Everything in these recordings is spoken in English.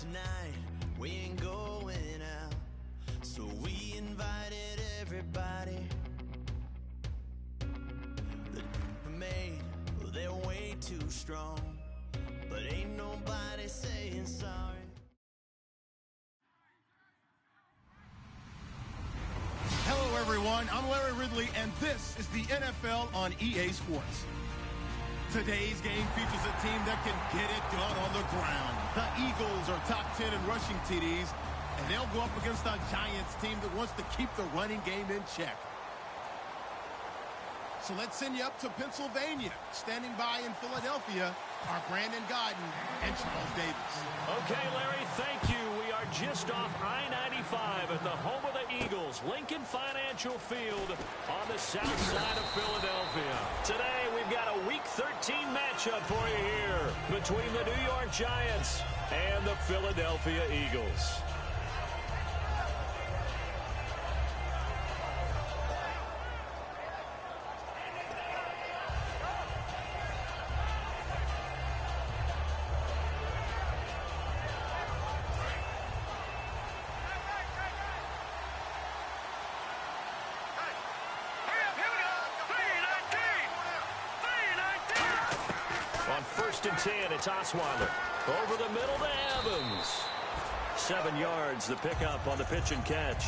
tonight, we ain't going out. So we invited everybody. The made, well, they're way too strong, but ain't nobody saying sorry. Hello, everyone. I'm Larry Ridley, and this is the NFL on EA Sports. Today's game features a team that can get it done on the ground. The Eagles are top 10 in rushing TDs, and they'll go up against a Giants team that wants to keep the running game in check. So let's send you up to Pennsylvania. Standing by in Philadelphia are Brandon Godden and Charles Davis. Okay, Larry, thank you. We are just off I-95 at the home of the Eagles, Lincoln Financial Field on the south side of Philadelphia. Today, we've got a Week 13 matchup for you here between the New York Giants and the Philadelphia Eagles. On 1st and 10, it's Osweiler. Over the middle to Evans. 7 yards, the pickup on the pitch and catch.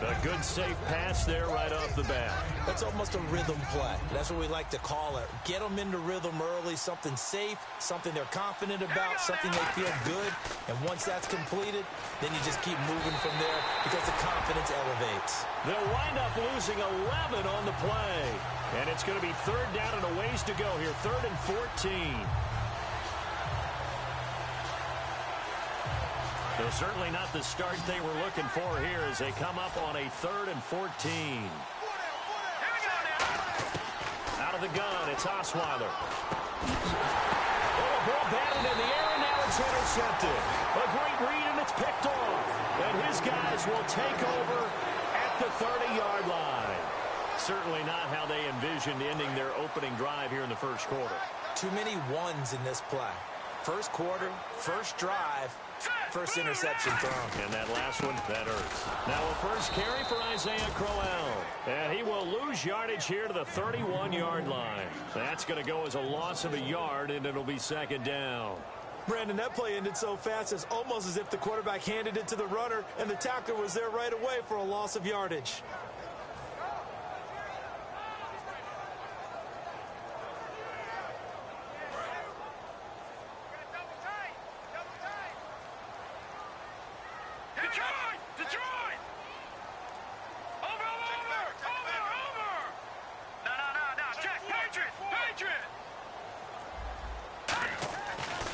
A good, safe pass there right off the bat. That's almost a rhythm play. That's what we like to call it. Get them into rhythm early, something safe, something they're confident about, something they feel good. And once that's completed, then you just keep moving from there because the confidence elevates. They'll wind up losing 11 on the play. And it's going to be 3rd down and a ways to go here, 3rd and 14. So certainly not the start they were looking for here as they come up on a 3rd and 14. Out of the gun, it's Osweiler. Oh, a ball batted in the air, and now it's intercepted. A great read, and it's picked off. And his guys will take over at the 30-yard line. Certainly not how they envisioned ending their opening drive here in the first quarter. Too many ones in this play. First quarter, first drive, first interception thrown. And that last one, that hurts. Now a first carry for Isaiah Crowell. And he will lose yardage here to the 31-yard line. That's going to go as a loss of a yard, and it'll be 2nd down. Brandon, that play ended so fast, it's almost as if the quarterback handed it to the runner, and the tackler was there right away for a loss of yardage.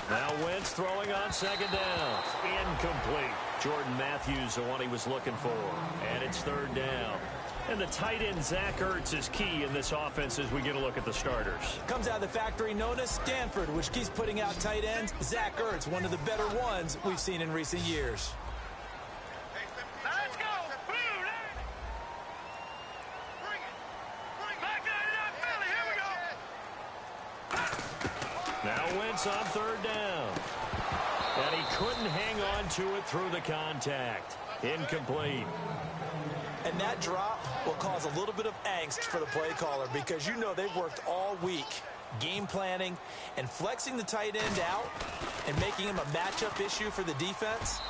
Now Wentz throwing on 2nd down. Incomplete. Jordan Matthews, the one he was looking for. And it's 3rd down. And the tight end, Zach Ertz, is key in this offense as we get a look at the starters. Comes out of the factory known as Stanford, which keeps putting out tight ends. Zach Ertz, one of the better ones we've seen in recent years. Let's go! Bring it! Back 99 Philly, here we go! Now Wentz on 3rd down. And he couldn't hang on to it through the contact. Incomplete. And that drop will cause a little bit of angst for the play caller because you know they've worked all week game planning and flexing the tight end out and making him a matchup issue for the defense.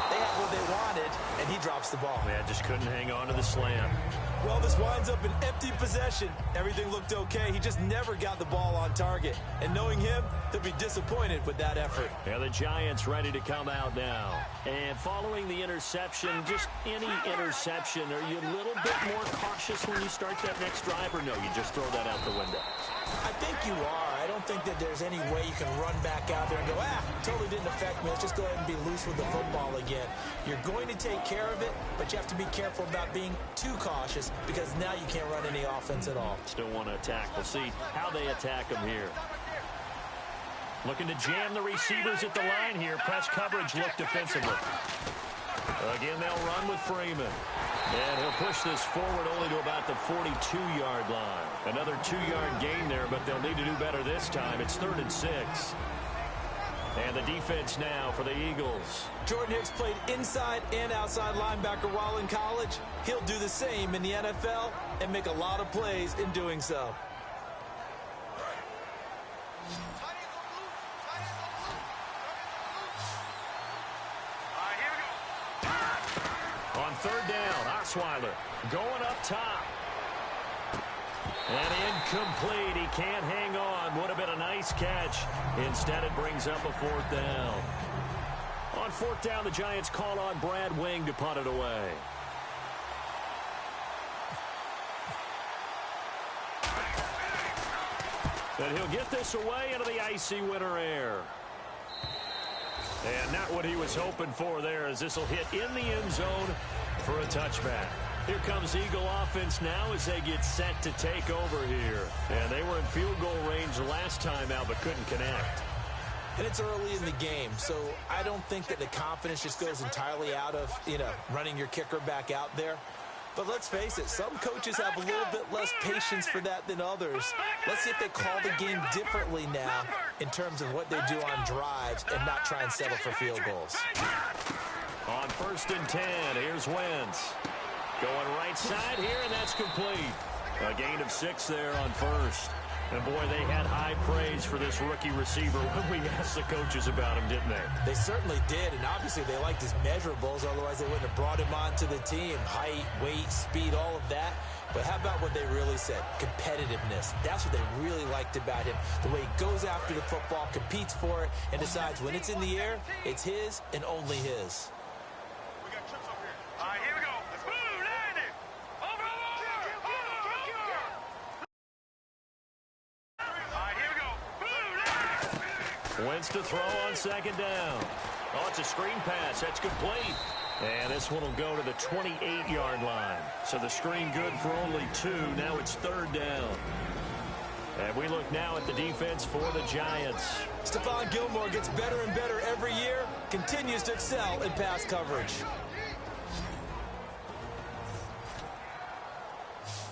They had what they wanted, and he drops the ball. Yeah, just couldn't hang on to the slam. Well, this winds up an empty possession. Everything looked okay. He just never got the ball on target. And knowing him, they'll be disappointed with that effort. Yeah, the Giants ready to come out now. And following the interception, just any interception, are you a little bit more cautious when you start that next drive, or no, you just throw that out the window? I think you are. I don't think that there's any way you can run back out there and go, totally didn't affect me. Let's just go ahead and be loose with the football again. You're going to take care of it, but you have to be careful about being too cautious because now you can't run any offense at all. Still want to attack. We'll see how they attack them here. Looking to jam the receivers at the line here. Press coverage look defensively. Again, they'll run with Freeman. And he'll push this forward only to about the 42-yard line. Another 2-yard gain there, but they'll need to do better this time. It's 3rd and 6. And the defense now for the Eagles. Jordan Hicks played inside and outside linebacker while in college. He'll do the same in the NFL and make a lot of plays in doing so. On third down, Osweiler going up top. And incomplete. He can't hang on. Would have been a nice catch. Instead, it brings up a fourth down. On fourth down, the Giants call on Brad Wing to punt it away. And he'll get this away into the icy winter air. And not what he was hoping for there, as this will hit in the end zone for a touchback. Here comes Eagle offense now as they get set to take over here. And they were in field goal range last time out, but couldn't connect. And it's early in the game, so I don't think that the confidence just goes entirely out of, running your kicker back out there. But let's face it, some coaches have a little bit less patience for that than others. Let's see if they call the game differently now in terms of what they do on drives and not try and settle for field goals. On 1st and 10, here's Wentz. Going right side here, and that's complete. A gain of 6 there on first. And, boy, they had high praise for this rookie receiver when we asked the coaches about him, didn't they? They certainly did, and obviously they liked his measurables. Otherwise, they wouldn't have brought him onto the team. Height, weight, speed, all of that. But how about what they really said? Competitiveness. That's what they really liked about him. The way he goes after the football, competes for it, and decides when it's in the air, it's his and only his. We got trips over here. All right, here we go. Let's move. Landing. Over. All right, here we go. Move. Wentz to throw on 2nd down. Oh, it's a screen pass. That's complete. And this one will go to the 28-yard line. So the screen good for only 2. Now it's 3rd down. And we look now at the defense for the Giants. Stephon Gilmore gets better and better every year, continues to excel in pass coverage.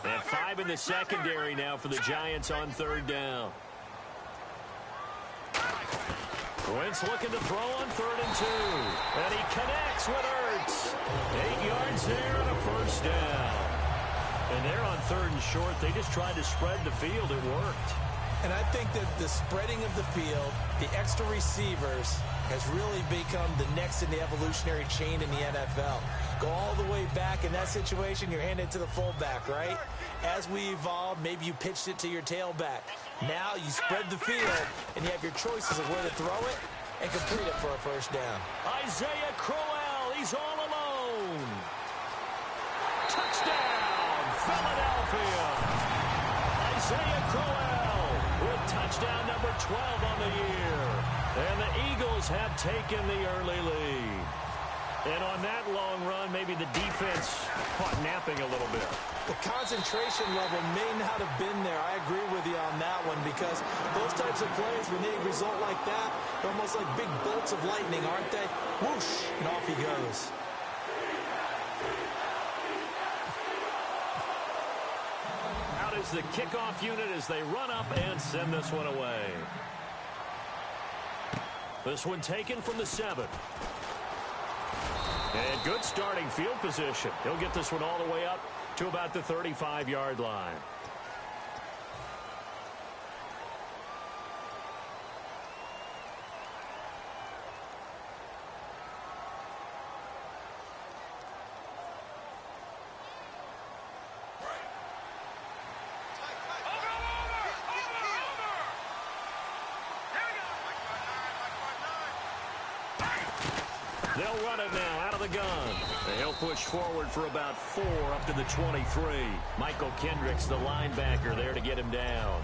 And 5 in the secondary now for the Giants on 3rd down. Wentz looking to throw on 3rd and 2. And he connects with Ertz. 8 yards there and a 1st down. And they're on 3rd and short. They just tried to spread the field. It worked. And I think that the spreading of the field, the extra receivers, has really become the next in the evolutionary chain in the NFL. Go all the way back in that situation, you're handing it to the fullback, right? As we evolve, maybe you pitched it to your tailback. Now you spread the field, and you have your choices of where to throw it and complete it for a 1st down. Isaiah Crowell, he's all alone. Touchdown, Philadelphia. Isaiah Crowell with touchdown number 12 on the year. And the Eagles have taken the early lead. And on that long run, maybe the defense caught napping a little bit. The concentration level may not have been there. I agree with you on that one, because those types of plays, when they result like that, they're almost like big bolts of lightning, aren't they? Whoosh, and off he goes. Out is the kickoff unit as they run up and send this one away. This one taken from the 7. And good starting field position. He'll get this one all the way up to about the 35-yard line. They'll run it now out of the gun. And he'll push forward for about 4 up to the 23. Michael Kendricks, the linebacker, there to get him down.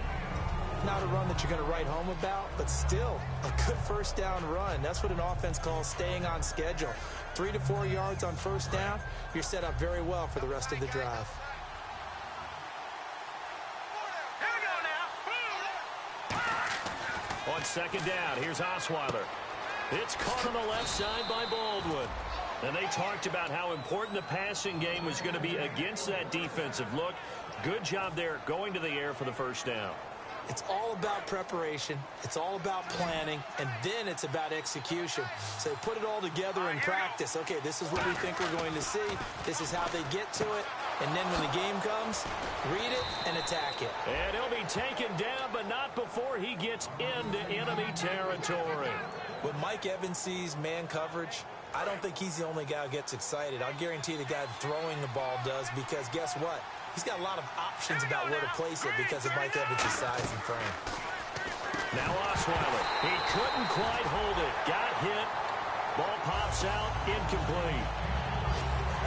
Not a run that you're going to write home about, but still a good 1st down run. That's what an offense calls staying on schedule. 3 to 4 yards on 1st down, you're set up very well for the rest of the drive. On 2nd down, here's Osweiler. It's caught on the left side by Baldwin. And they talked about how important the passing game was going to be against that defensive look. Good job there going to the air for the 1st down. It's all about preparation. It's all about planning, and then it's about execution. So put it all together in practice. Okay, this is what we think we're going to see. This is how they get to it. And then when the game comes, read it and attack it. And he'll be taken down, but not before he gets into enemy territory. When Mike Evans sees man coverage, I don't think he's the only guy who gets excited. I'll guarantee the guy throwing the ball does, because guess what? He's got a lot of options about where to place it because of Mike Evans' size and frame. Now Osweiler. He couldn't quite hold it. Got hit. Ball pops out. Incomplete.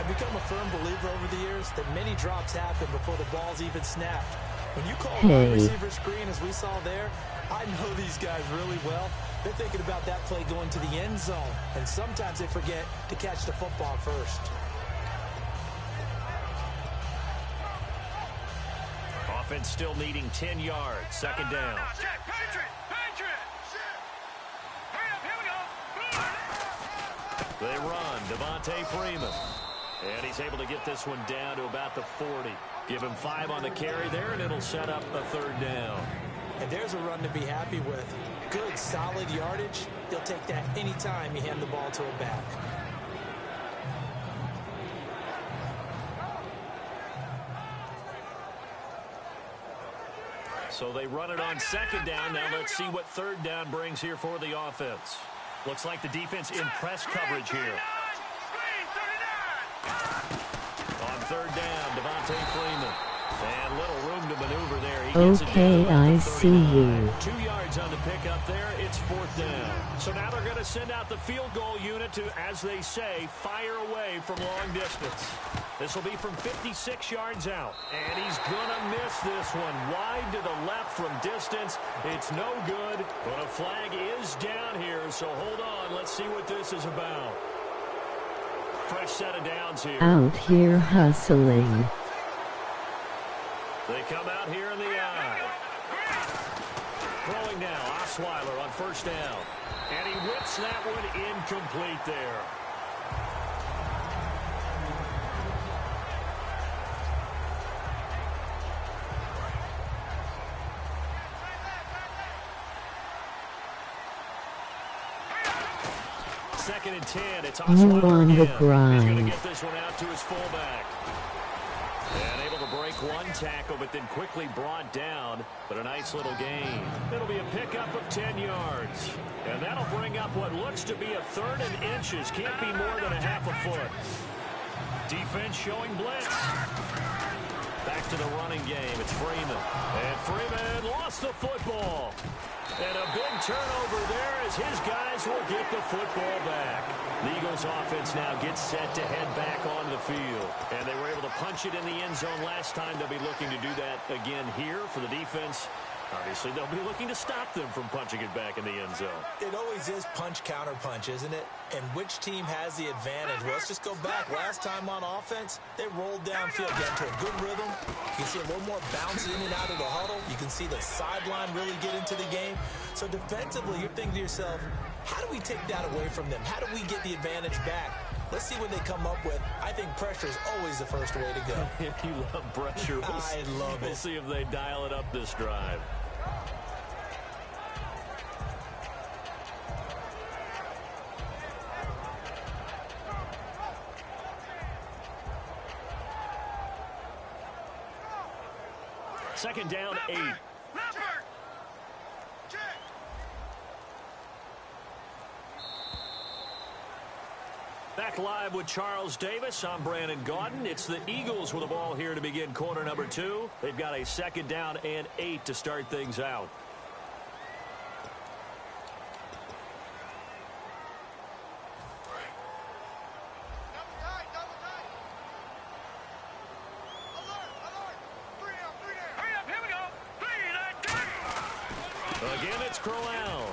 I've become a firm believer over the years that many drops happen before the ball's even snapped. When you call a wide receiver screen, as we saw there, I know these guys really well. They're thinking about that play going to the end zone, and sometimes they forget to catch the football first. Offense still needing 10 yards. Second down. Check, Patriot! Hurry up, here we go! They run. Devontae Freeman. And he's able to get this one down to about the 40. Give him 5 on the carry there, and it'll set up a third down. And there's a run to be happy with. Good, solid yardage. He'll take that anytime you hand the ball to a back. So they run it on second down. Now let's see what third down brings here for the offense. Looks like the defense in press coverage here. On third down, Devontae Freeman. And little room to maneuver there. He gets okay, I see you. 2 yards on the pickup there. It's fourth down. So now they're going to send out the field goal unit to, as they say, fire away from long distance. This will be from 56 yards out. And he's going to miss this one. Wide to the left from distance. It's no good. But a flag is down here. So hold on. Let's see what this is about. Fresh set of downs here. Out here hustling. They come out here in the eye. Throwing now, Osweiler on first down. And he whips that one incomplete there. Second and 10. It's Osweiler on the again. grind. He's going to get this one out to his fullback. And able to break one tackle, but then quickly brought down. But a nice little gain. It'll be a pickup of 10 yards. And that'll bring up what looks to be a third and inches. Can't be more than a half a foot. Defense showing blitz. Back to the running game. It's Freeman. And Freeman lost the football. And a big turnover there as his guys will get the football back. The Eagles offense now gets set to head back onto the field. And they were able to punch it in the end zone last time. They'll be looking to do that again here for the defense. Obviously, they'll be looking to stop them from punching it back in the end zone. It always is punch-counter-punch, isn't it? And which team has the advantage? Well, let's just go back. Last time on offense, they rolled downfield, got into a good rhythm. You can see a little more bounce in and out of the huddle. You can see the sideline really get into the game. So defensively, you're thinking to yourself, how do we take that away from them? How do we get the advantage back? Let's see what they come up with. I think pressure is always the first way to go. You love pressure. I love it. We'll see if they dial it up this drive. Second down, 8. Back live with Charles Davis. I'm Brandon Gaudin. It's the Eagles with the ball here to begin quarter number 2. They've got a second down and 8 to start things out. Again, it's Crowell.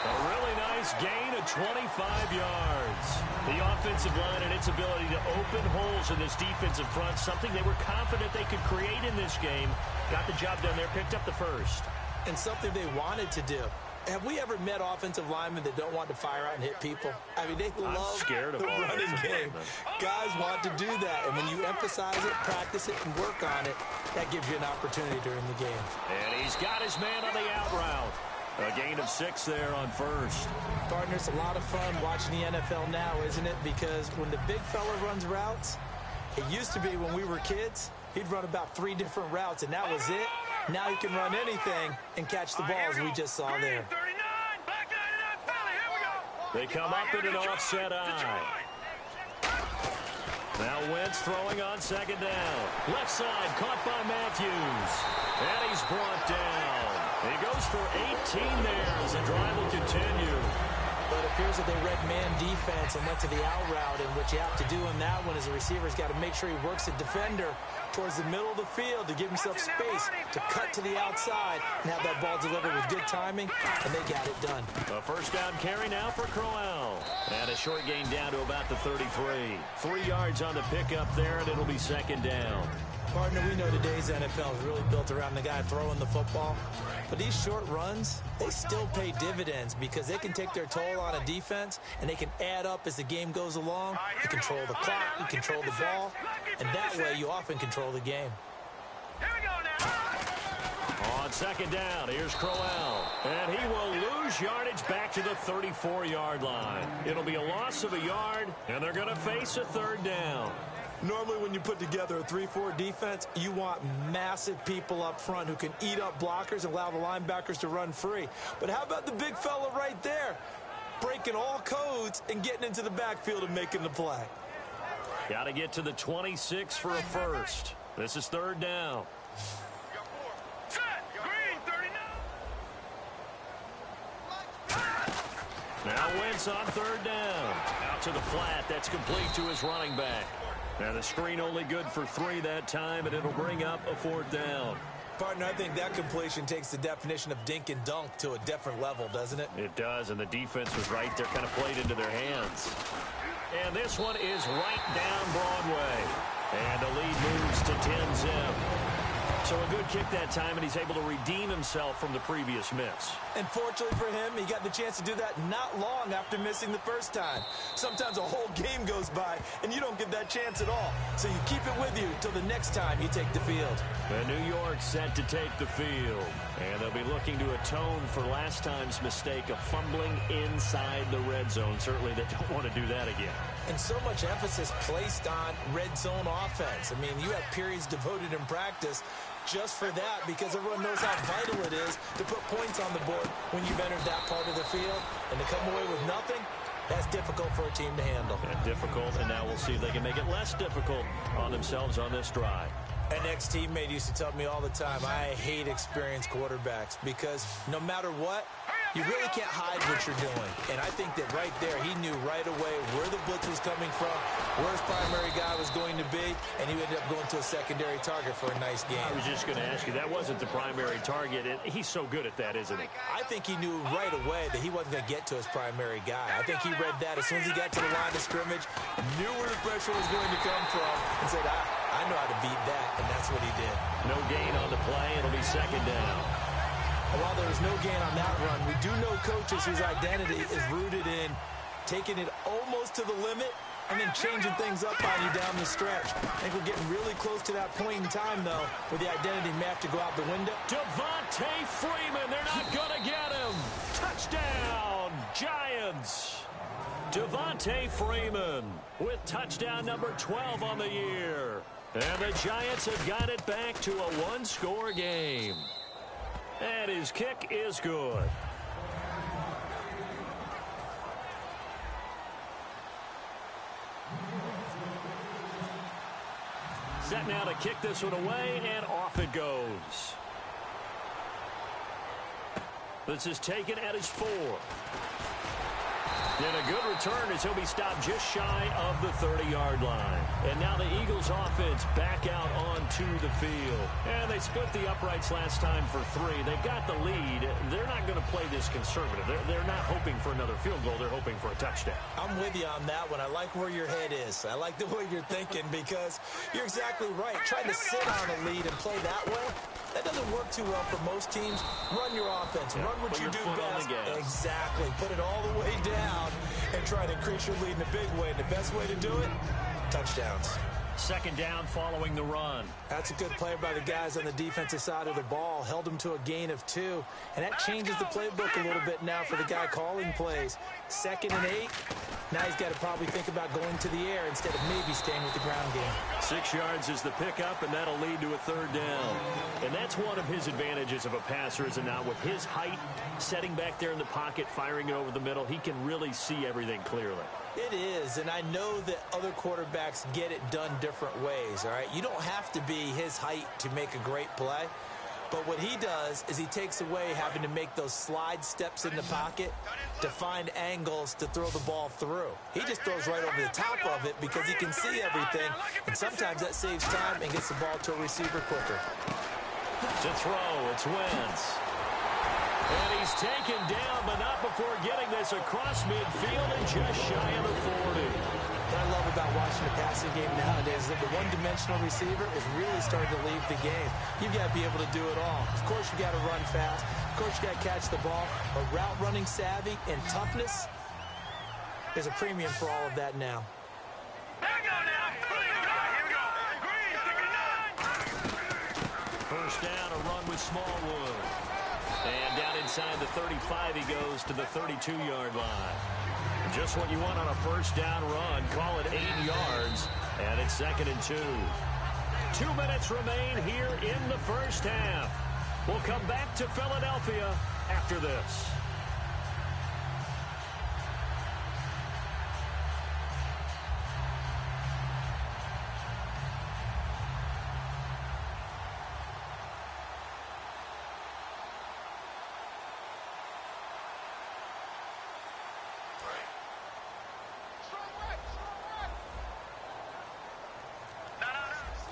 A really nice gain of 25 yards. The offensive line and its ability to open holes in this defensive front, something they were confident they could create in this game. Got the job done there, picked up the first. And something they wanted to do. Have we ever met offensive linemen that don't want to fire out and hit people? I mean, they love the running game. Guys want to do that, and when you emphasize it, practice it, and work on it, that gives you an opportunity during the game. And he's got his man on the out route. A gain of 6 there on first. Partner, it's a lot of fun watching the NFL now, isn't it? Because when the big fella runs routes, it used to be when we were kids, he'd run about 3 different routes, and that was it. Now he can run anything and catch the balls we just saw there. They come up in an offset eye. Now Wentz throwing on second down. Left side caught by Matthews. And he's brought down. He goes for 18 there as the drive will continue. But it appears that they read man defense and went to the out route. And what you have to do in that one as a receiver's got to make sure he works the defender towards the middle of the field to give himself space to cut to the outside and have that ball delivered with good timing, and they got it done. A first down carry now for Crowell. And a short gain down to about the 33. 3 yards on the pickup there, and it'll be second down. Partner, we know today's NFL is really built around the guy throwing the football. But these short runs, they still pay dividends because they can take their toll on a defense, and they can add up as the game goes along. You control the clock, you control the ball, and that way you often control the game. Here we go now. On second down, here's Crowell. And he will lose yardage back to the 34-yard line. It'll be a loss of a yard, and they're going to face a third down. Normally when you put together a 3-4 defense, you want massive people up front who can eat up blockers and allow the linebackers to run free. But how about the big fella right there, breaking all codes and getting into the backfield and making the play? Got to get to the 26 for a first. This is third down. Set. Green, 39. Now Wentz on third down. Out to the flat. That's complete to his running back. Now the screen only good for 3 that time, and it'll bring up a fourth down. Partner, I think that completion takes the definition of dink and dunk to a different level, doesn't it? It does, and the defense was right there, kind of played into their hands. And this one is right down Broadway. And the lead moves to 10-zip. So a good kick that time, and he's able to redeem himself from the previous miss. And fortunately for him, he got the chance to do that not long after missing the first time. Sometimes a whole game goes by, and you don't get that chance at all. So you keep it with you till the next time you take the field. And New York set to take the field. And they'll be looking to atone for last time's mistake of fumbling inside the red zone. Certainly they don't want to do that again. And so much emphasis placed on red zone offense. I mean, you have periods devoted in practice just for that because everyone knows how vital it is to put points on the board when you've entered that part of the field. And to come away with nothing, that's difficult for a team to handle. And difficult, and now we'll see if they can make it less difficult on themselves on this drive. An ex-teammate used to tell me all the time, I hate experienced quarterbacks because no matter what, you really can't hide what you're doing. And I think that right there, he knew right away where the blitz was coming from, where his primary guy was going to be, and he ended up going to a secondary target for a nice game. I was just going to ask you, that wasn't the primary target. He's so good at that, isn't he? I think he knew right away that he wasn't going to get to his primary guy. I think he read that as soon as he got to the line of scrimmage, knew where the pressure was going to come from, and said, I know how to beat that, and that's what he did. No gain on the play. It'll be second down. And while there was no gain on that run, we do know coaches whose identity is rooted in taking it almost to the limit and then changing things up on you down the stretch. I think we're getting really close to that point in time, though, where the identity may have to go out the window. Devontae Freeman, they're not going to get him. Touchdown, Giants. Devontae Freeman with touchdown number 12 on the year. And the Giants have got it back to a one-score game. And his kick is good. Set now to kick this one away, and off it goes. This is taken at his 4. And a good return as he'll be stopped just shy of the 30-yard line. And now the Eagles offense back out onto the field. And they split the uprights last time for 3. They've got the lead. They're not going to play this conservative. They're not hoping for another field goal. They're hoping for a touchdown. I'm with you on that one. I like where your head is. I like the way you're thinking because you're exactly right. Trying to sit on a lead and play that way, that doesn't work too well for most teams. Run your offense. Run what you do best. Exactly. Put it all the way down and try to increase your lead in a big way. And the best way to do it, touchdowns. Second down following the run. That's a good play by the guys on the defensive side of the ball. Held them to a gain of 2. And that changes the playbook a little bit now for the guy calling plays. 2nd and 8. Now he's got to probably think about going to the air instead of maybe staying with the ground game. 6 yards is the pickup, and that'll lead to a 3rd down. And that's one of his advantages of a passer, is it not? With his height, setting back there in the pocket, firing it over the middle, he can really see everything clearly. It is, and I know that other quarterbacks get it done different ways, all right? You don't have to be his height to make a great play. But what he does is he takes away having to make those slide steps in the pocket to find angles to throw the ball through. He just throws right over the top of it because he can see everything, and sometimes that saves time and gets the ball to a receiver quicker. To throw, it's Wentz. And he's taken down, but not before getting this across midfield and just shy of the 40. What I love about watching the passing game nowadays is that the one-dimensional receiver is really starting to leave the game. You've got to be able to do it all. Of course, you got to run fast. Of course, you got to catch the ball. But route running savvy and toughness, there's a premium for all of that now. First down, a run with Smallwood. And down inside the 35, he goes to the 32-yard line. Just what you want on a first down run. Call it 8 yards, and it's 2nd and 2. 2 minutes remain here in the first half. We'll come back to Philadelphia after this.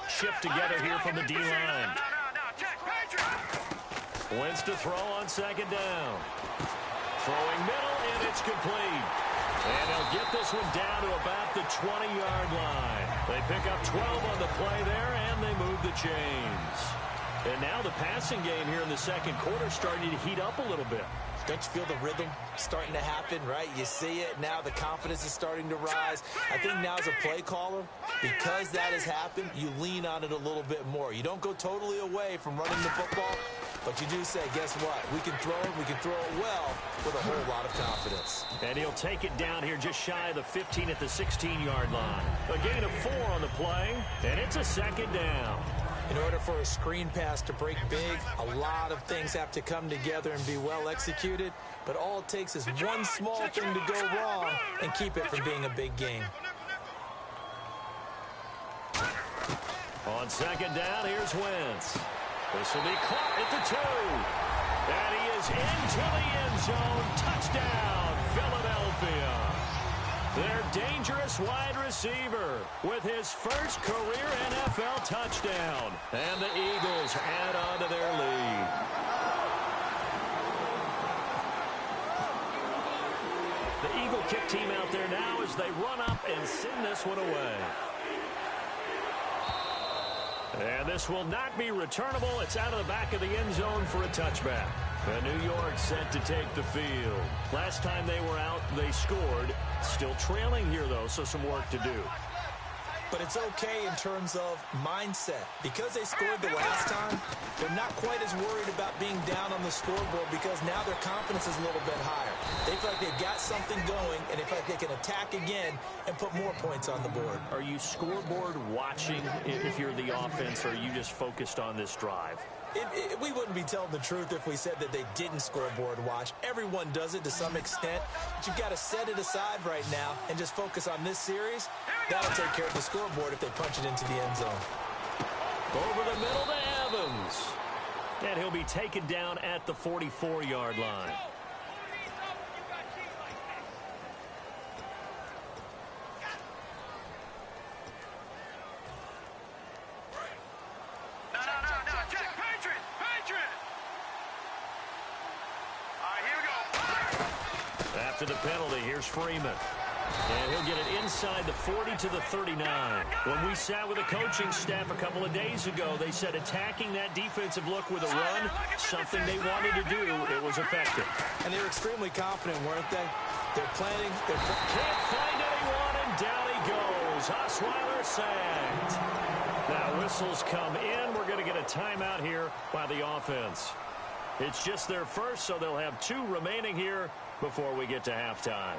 Shift together here from the D-line. Wentz to throw on 2nd down. Throwing middle, and it's complete. And he'll get this one down to about the 20-yard line. They pick up 12 on the play there, and they move the chains. And now the passing game here in the second quarter starting to heat up a little bit. Don't you feel the rhythm starting to happen, right? You see it. Now the confidence is starting to rise. I think now as a play caller, because that has happened, you lean on it a little bit more. You don't go totally away from running the football, but you do say, guess what? We can throw it. We can throw it well with a whole lot of confidence. And he'll take it down here just shy of the 15 at the 16-yard line. A gain of 4 on the play, and it's a 2nd down. In order for a screen pass to break big, a lot of things have to come together and be well executed. But all it takes is one small thing to go wrong and keep it from being a big game. On 2nd down, here's Wentz. This will be caught at the 2. And he is into the end zone. Touchdown, Philadelphia. Their dangerous wide receiver with his first career NFL touchdown. And the Eagles add on to their lead. The Eagle kick team out there now as they run up and send this one away. And this will not be returnable. It's out of the back of the end zone for a touchback. And New York set to take the field. Last time they were out, they scored. Still trailing here, though, so some work to do. But it's okay in terms of mindset. Because they scored the last time, they're not quite as worried about being down on the scoreboard because now their confidence is a little bit higher. They feel like they've got something going, and they feel like they can attack again and put more points on the board. Are you scoreboard watching if you're the offense, or are you just focused on this drive? We wouldn't be telling the truth if we said that they didn't scoreboard watch. Everyone does it to some extent, but you've got to set it aside right now and just focus on this series. That'll take care of the scoreboard if they punch it into the end zone. Over the middle to Evans. And he'll be taken down at the 44-yard line. after the penalty. Here's Freeman. And he'll get it inside the 40 to the 39. When we sat with the coaching staff a couple of days ago, they said attacking that defensive look with a run, something they wanted to do, it was effective. And they were extremely confident, weren't they? They're planning. Can't find anyone, and down he goes. Osweiler sacked. Now whistles come in. We're going to get a timeout here by the offense. It's just their first, so they'll have 2 remaining here before we get to halftime.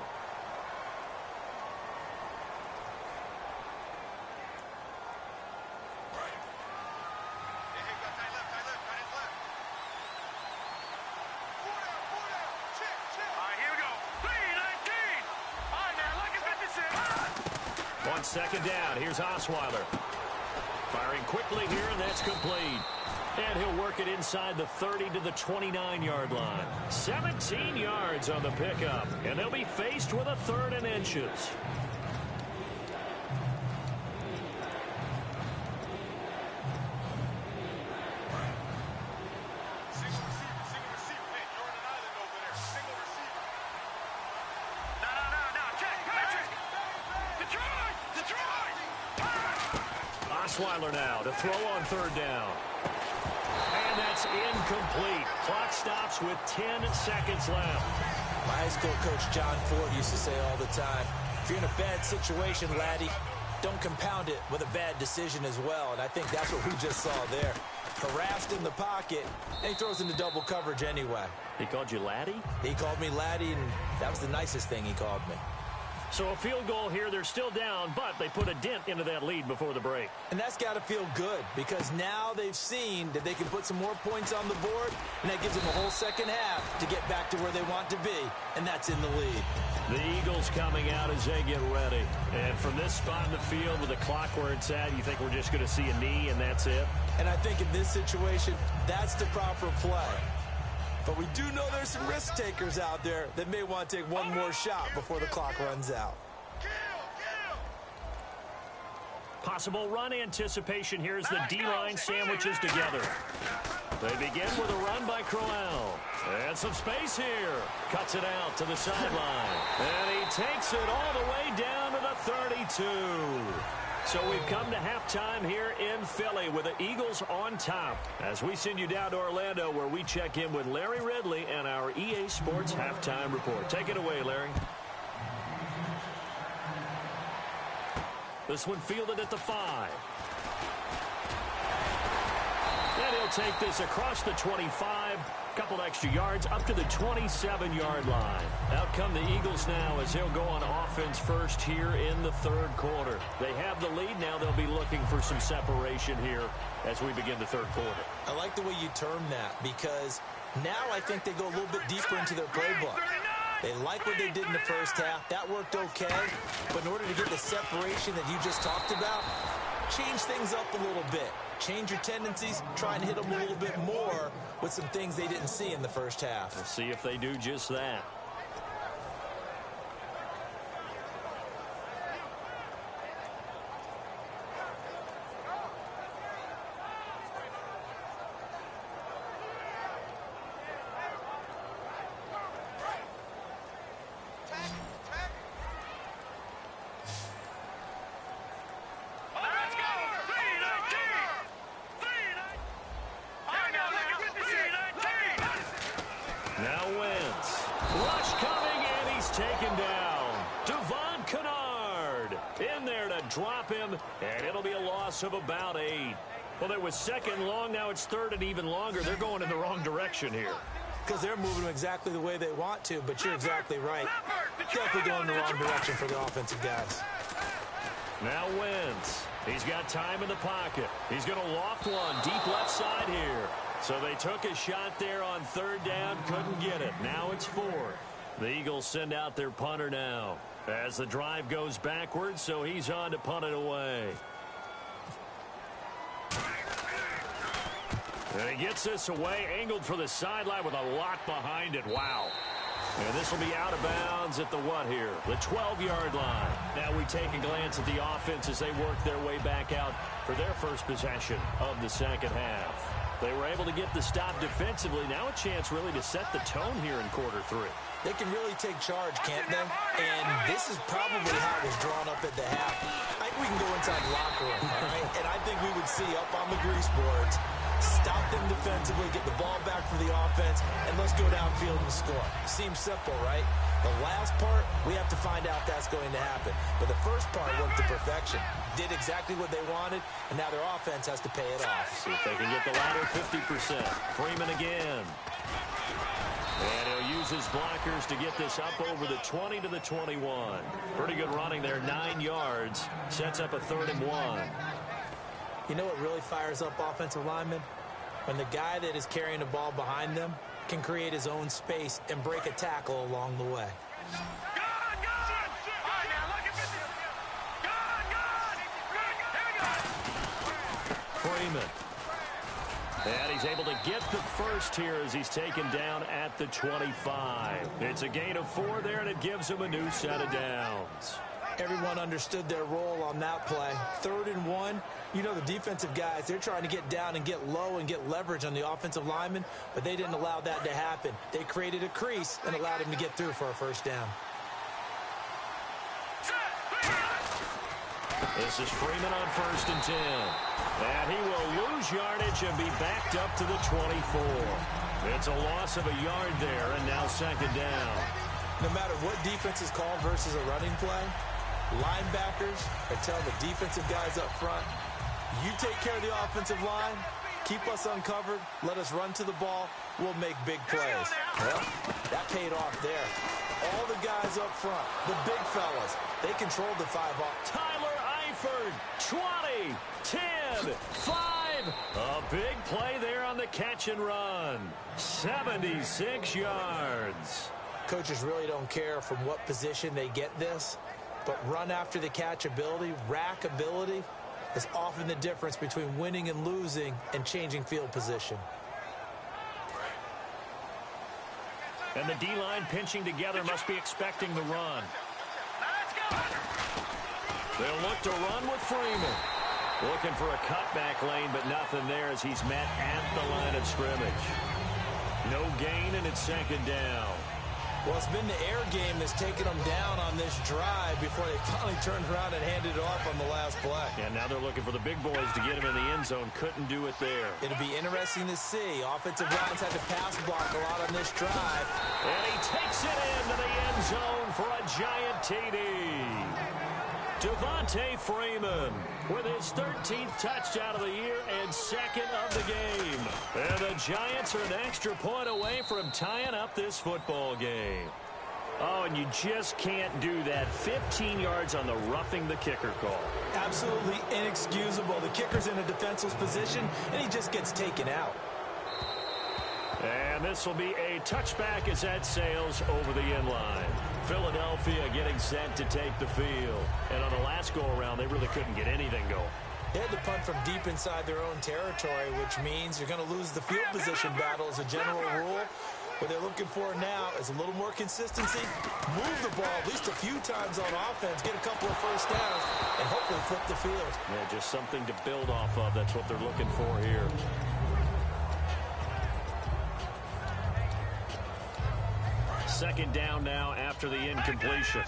On second down, here's Osweiler. Firing quickly here, and that's complete. And he'll work it inside the 30 to the 29-yard line. 17 yards on the pickup, and they'll be faced with a 3rd and inches. Osweiler now to throw on 3rd down. And that's incomplete. Clock stops with 10 seconds left. My high school coach John Ford used to say all the time, if you're in a bad situation, laddie, don't compound it with a bad decision as well. And I think that's what we just saw there. Harassed in the pocket, and he throws into double coverage anyway. He called you laddie? He called me laddie, and that was the nicest thing he called me. So a field goal here. They're still down, but they put a dent into that lead before the break. And that's got to feel good because now they've seen that they can put some more points on the board, and that gives them a whole second half to get back to where they want to be, and that's in the lead. The Eagles coming out as they get ready. And from this spot in the field with the clock where it's at, you think we're just going to see a knee and that's it? And I think in this situation, that's the proper play. But we do know there's some risk takers out there that may want to take one more shot before the clock runs out. Possible run anticipation here as the D-line sandwiches together. They begin with a run by Crowell. And some space here. Cuts it out to the sideline. And he takes it all the way down to the 32. So we've come to halftime here in Philly with the Eagles on top. As we send you down to Orlando where we check in with Larry Ridley and our EA Sports Halftime Report. Take it away, Larry. This one fielded at the 5. And he'll take this across the 25. Couple extra yards up to the 27-yard line. Out come the Eagles now as they'll go on offense first here in the 3rd quarter. They have the lead now. They'll be looking for some separation here as we begin the 3rd quarter. I like the way you term that because now I think they go a little bit deeper into their playbook. They like what they did in the first half. That worked okay. But in order to get the separation that you just talked about, change things up a little bit. Change your tendencies, try and hit them a little bit more with some things they didn't see in the first half. We'll see if they do just that. Drop him, and it'll be a loss of about 8. Well, there was 2nd long. Now it's 3rd and even longer. They're going in the wrong direction here. Because they're moving them exactly the way they want to, but you're exactly right. Definitely going in the wrong direction for the offensive guys. Now Wentz. He's got time in the pocket. He's going to loft one deep left side here. So they took a shot there on 3rd down, couldn't get it. Now it's 4th. The Eagles send out their punter now as the drive goes backwards, so he's on to punt it away. And he gets this away, angled for the sideline with a lot behind it. Wow. And this will be out of bounds at the what here? The 12-yard line. Now we take a glance at the offense as they work their way back out for their first possession of the 2nd half. They were able to get the stop defensively. Now a chance really to set the tone here in quarter 3. They can really take charge, can't they? And this is probably how it was drawn up at the half. I think we can go inside the locker room, all right? And I think we would see up on the grease boards, stop them defensively, get the ball back for the offense, and let's go downfield and score. Seems simple, right? The last part, we have to find out that's going to happen. But the first part worked to perfection. Did exactly what they wanted, and now their offense has to pay it off. See if they can get the latter 50%. Freeman again. And he'll use his blockers to get this up over the 20 to the 21. Pretty good running there, 9 yards. Sets up a 3rd and 1. You know what really fires up offensive linemen? When the guy that is carrying the ball behind them can create his own space and break a tackle along the way. Freeman. And he's able to get the first here as he's taken down at the 25. It's a gain of 4 there, and it gives him a new set of downs. Everyone understood their role on that play. 3rd and 1. You know the defensive guys, they're trying to get down and get low and get leverage on the offensive lineman, but they didn't allow that to happen. They created a crease and allowed him to get through for a first down. This is Freeman on 1st and 10. And he will lose yardage and be backed up to the 24. It's a loss of a yard there, and now 2nd down. No matter what defense is called versus a running play, linebackers are telling the defensive guys up front, you take care of the offensive line, keep us uncovered, let us run to the ball, we'll make big plays. Well, that paid off there. All the guys up front, the big fellas, they controlled the 5-off. Tyler Eifert, 20, 10, 5. A big play there on the catch and run. 76 yards. Coaches really don't care from what position they get this, but run after the catch ability, rack ability, is often the difference between winning and losing and changing field position. And the D-line pinching together must be expecting the run. They'll look to run with Freeman. Looking for a cutback lane, but nothing there as he's met at the line of scrimmage. No gain, and it's 2nd down. Well, it's been the air game that's taken them down on this drive before they finally turned around and handed it off on the last play. And now they're looking for the big boys to get him in the end zone. Couldn't do it there. It'll be interesting to see. Offensive lines had to pass block a lot on this drive. And he takes it into the end zone for a giant TD. Devontae Freeman with his 13th touchdown of the year and 2nd of the game. And the Giants are an extra point away from tying up this football game. Oh, and you just can't do that. 15 yards on the roughing the kicker call. Absolutely inexcusable. The kicker's in a defenseless position, and he just gets taken out. And this will be a touchback as that sails over the end line. Philadelphia getting set to take the field. And on the last go-around, they really couldn't get anything going. They had to punt from deep inside their own territory, which means you're going to lose the field position battle as a general rule. What they're looking for now is a little more consistency, move the ball at least a few times on offense, get a couple of first downs, and hopefully flip the field. Yeah, just something to build off of. That's what they're looking for here. Second down now after the incompletion.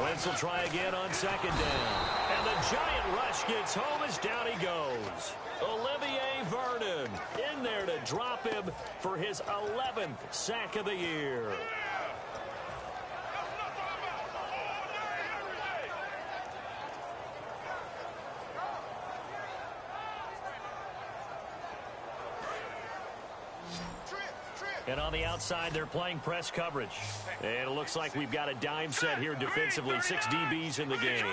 Wentz will try again on 2nd down. And the giant rush gets home as down he goes. Olivier Vernon in there to drop him for his 11th sack of the year. And on the outside, they're playing press coverage. And it looks like we've got a dime set here defensively. 6 DBs in the game.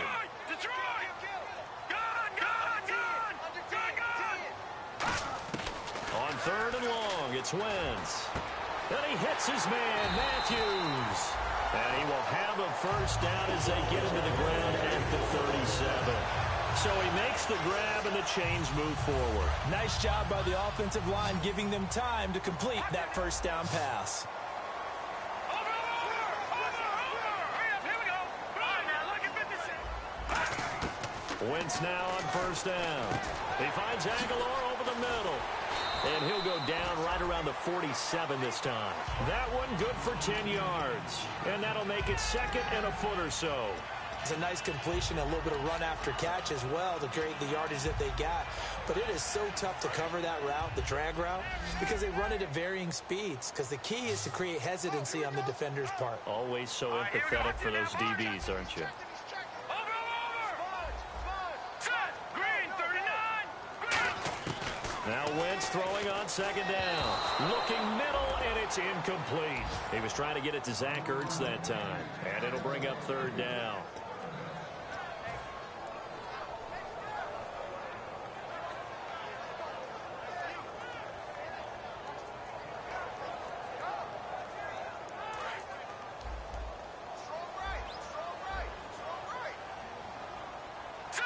On 3rd and long, it's Wentz. And he hits his man, Matthews. And he will have a first down as they get into the ground at the 37. So he makes the grab and the chains move forward. Nice job by the offensive line giving them time to complete that first down pass. Wentz now on first down. He finds Aguilar over the middle. And he'll go down right around the 47 this time. That one good for 10 yards. And that'll make it second and a foot or so. It's a nice completion, a little bit of run after catch as well to create the yardage that they got. But it is so tough to cover that route, the drag route, because they run it at varying speeds. Because the key is to create hesitancy on the defender's part. Always so empathetic for those DBs, aren't you? Now Wentz throwing on second down. Looking middle, and it's incomplete. He was trying to get it to Zach Ertz that time. And it'll bring up third down.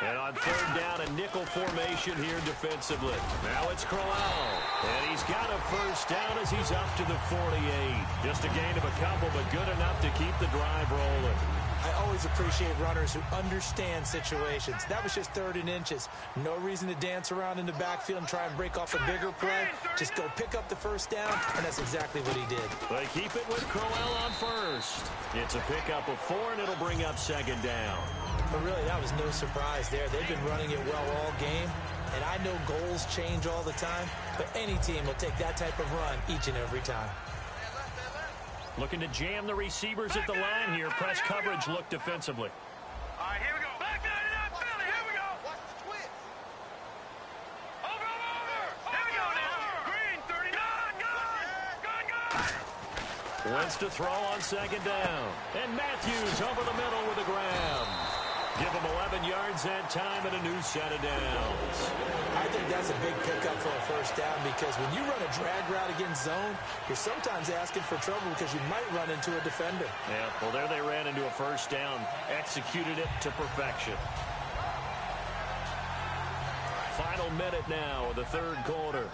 And on third down, a nickel formation here defensively. Now it's Crowell. And he's got a first down as he's up to the 48. Just a gain of a couple, but good enough to keep the drive rolling. I always appreciate runners who understand situations. That was just third and inches. No reason to dance around in the backfield and try and break off a bigger play. Just go pick up the first down, and that's exactly what he did. They keep it with Crowell on first. It's a pickup of 4, and it'll bring up second down. But really, that was no surprise there. They've been running it well all game, and I know goals change all the time, but any team will take that type of run each and every time. Looking to jam the receivers at the line here. Press coverage look defensively. All right, here we go. Back 99, Philly. Here we go. Watch the twist. Over. Here we go now. Green, 39. Gone. Wentz to throw on second down. And Matthews over the middle with a grab. Give him 11 yards that time and a new set of downs. I think that's a big pickup for a first down because when you run a drag route against zone, you're sometimes asking for trouble because you might run into a defender. Yeah, well, there they ran into a first down. Executed it to perfection. Final minute now of the third quarter.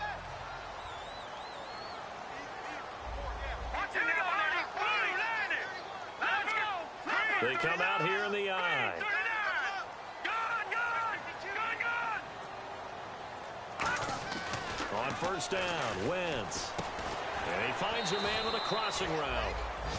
They come out here in the eye. On first down, Wentz. And he finds a man with a crossing route.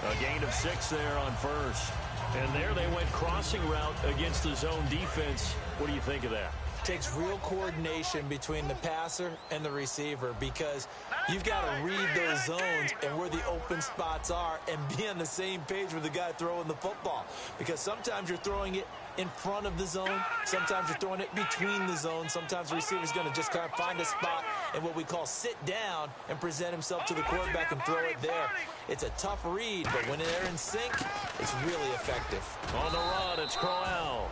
A gain of 6 there on first. And there they went crossing route against the zone defense. What do you think of that? Takes real coordination between the passer and the receiver because you've got to read those zones and where the open spots are and be on the same page with the guy throwing the football. Because sometimes you're throwing it in front of the zone. Sometimes you're throwing it between the zones. Sometimes the receiver's going to just kind of find a spot and what we call sit down and present himself to the quarterback and throw it there. It's a tough read, but when they're in sync, it's really effective. On the run, it's Crowell.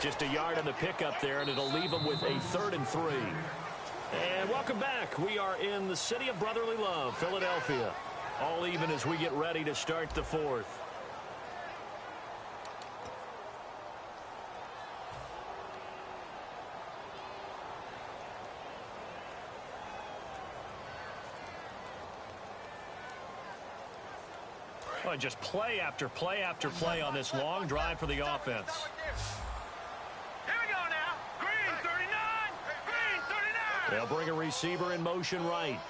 Just a yard on the pickup there, and it'll leave them with a 3rd and 3. And welcome back. We are in the city of brotherly love, Philadelphia. All even as we get ready to start the 4th. Oh, just play after play after play on this long drive for the offense. Here we go now. Green, 39. Green, 39. They'll bring a receiver in motion right.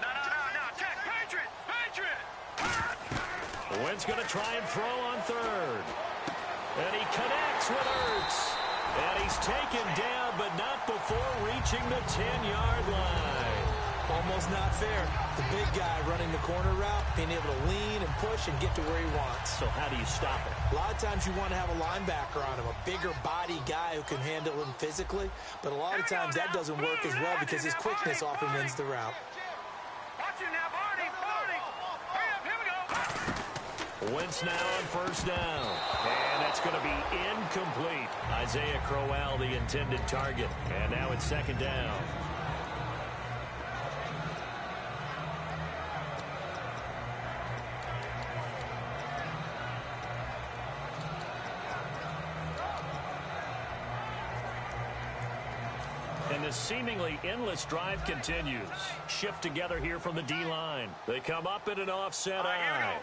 No. Check. Patriot. Wentz going to try and throw on third. And he connects with Ertz. And he's taken down, but not before reaching the 10-yard line. Almost not fair. The big guy running the corner route, being able to lean and push and get to where he wants. So how do you stop it? A lot of times you want to have a linebacker on him, a bigger body guy who can handle him physically. But a lot of times that doesn't work as well because his quickness often wins the route. Watch it now, Barney. Hurry up, here we go. Wentz now on first down. And that's going to be incomplete. Isaiah Crowell, the intended target. And now it's second down. the seemingly endless drive continues. Shift together here from the D-line. They come up in an offset eye.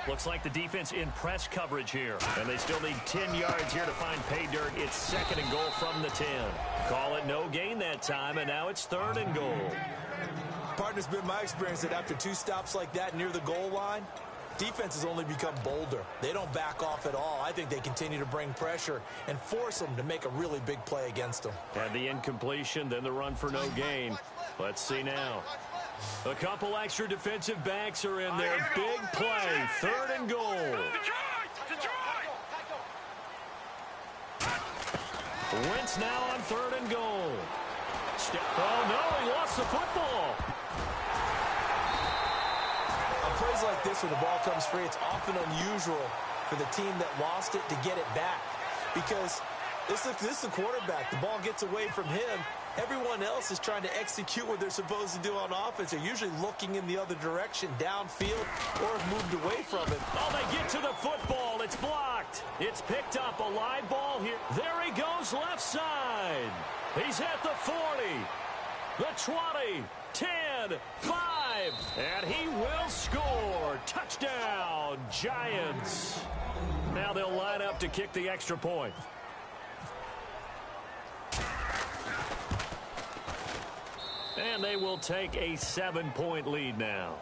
Looks like the defense in press coverage here. And they still need 10 yards here to find pay dirt. It's 2nd and goal from the 10. Call it no gain that time, and now it's 3rd and goal. Partner's been my experience that after 2 stops like that near the goal line, defense has only become bolder. They don't back off at all. I think they continue to bring pressure and force them to make a really big play against them. And the incompletion, then the run for no gain. Let's see now. A couple extra defensive backs are in there. Big play. 3rd and goal. Wentz now on 3rd and goal. Oh, no, he lost the football. On plays like this, when the ball comes free, it's often unusual for the team that lost it to get it back. Because this is the quarterback. The ball gets away from him. Everyone else is trying to execute what they're supposed to do on offense. They're usually looking in the other direction, downfield, or have moved away from it. Oh, they get to the football. It's blocked. It's picked up. A live ball here. There he goes, left side. He's at the 40, the 20, 10, 5, and he will score. Touchdown, Giants. Now they'll line up to kick the extra point. And they will take a 7-point lead now.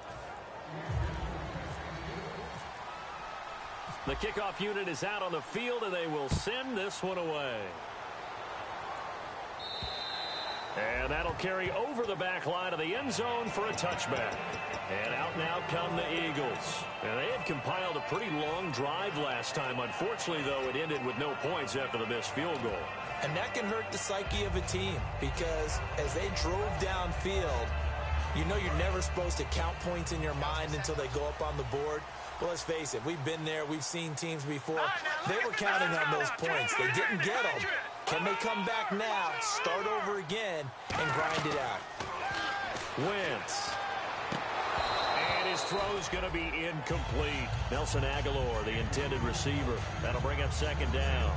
The kickoff unit is out on the field, and they will send this one away. And that'll carry over the back line of the end zone for a touchback. And out now come the Eagles. And they had compiled a pretty long drive last time. Unfortunately, though, it ended with no points after the missed field goal. And that can hurt the psyche of a team because as they drove downfield, you know you're never supposed to count points in your mind until they go up on the board. Well, let's face it, we've been there. We've seen teams before. They were counting on those points. They didn't get them. Can they come back now, start over again, and grind it out? Wentz. And his throw's going to be incomplete. Nelson Aguilar, the intended receiver. That'll bring up 2nd down.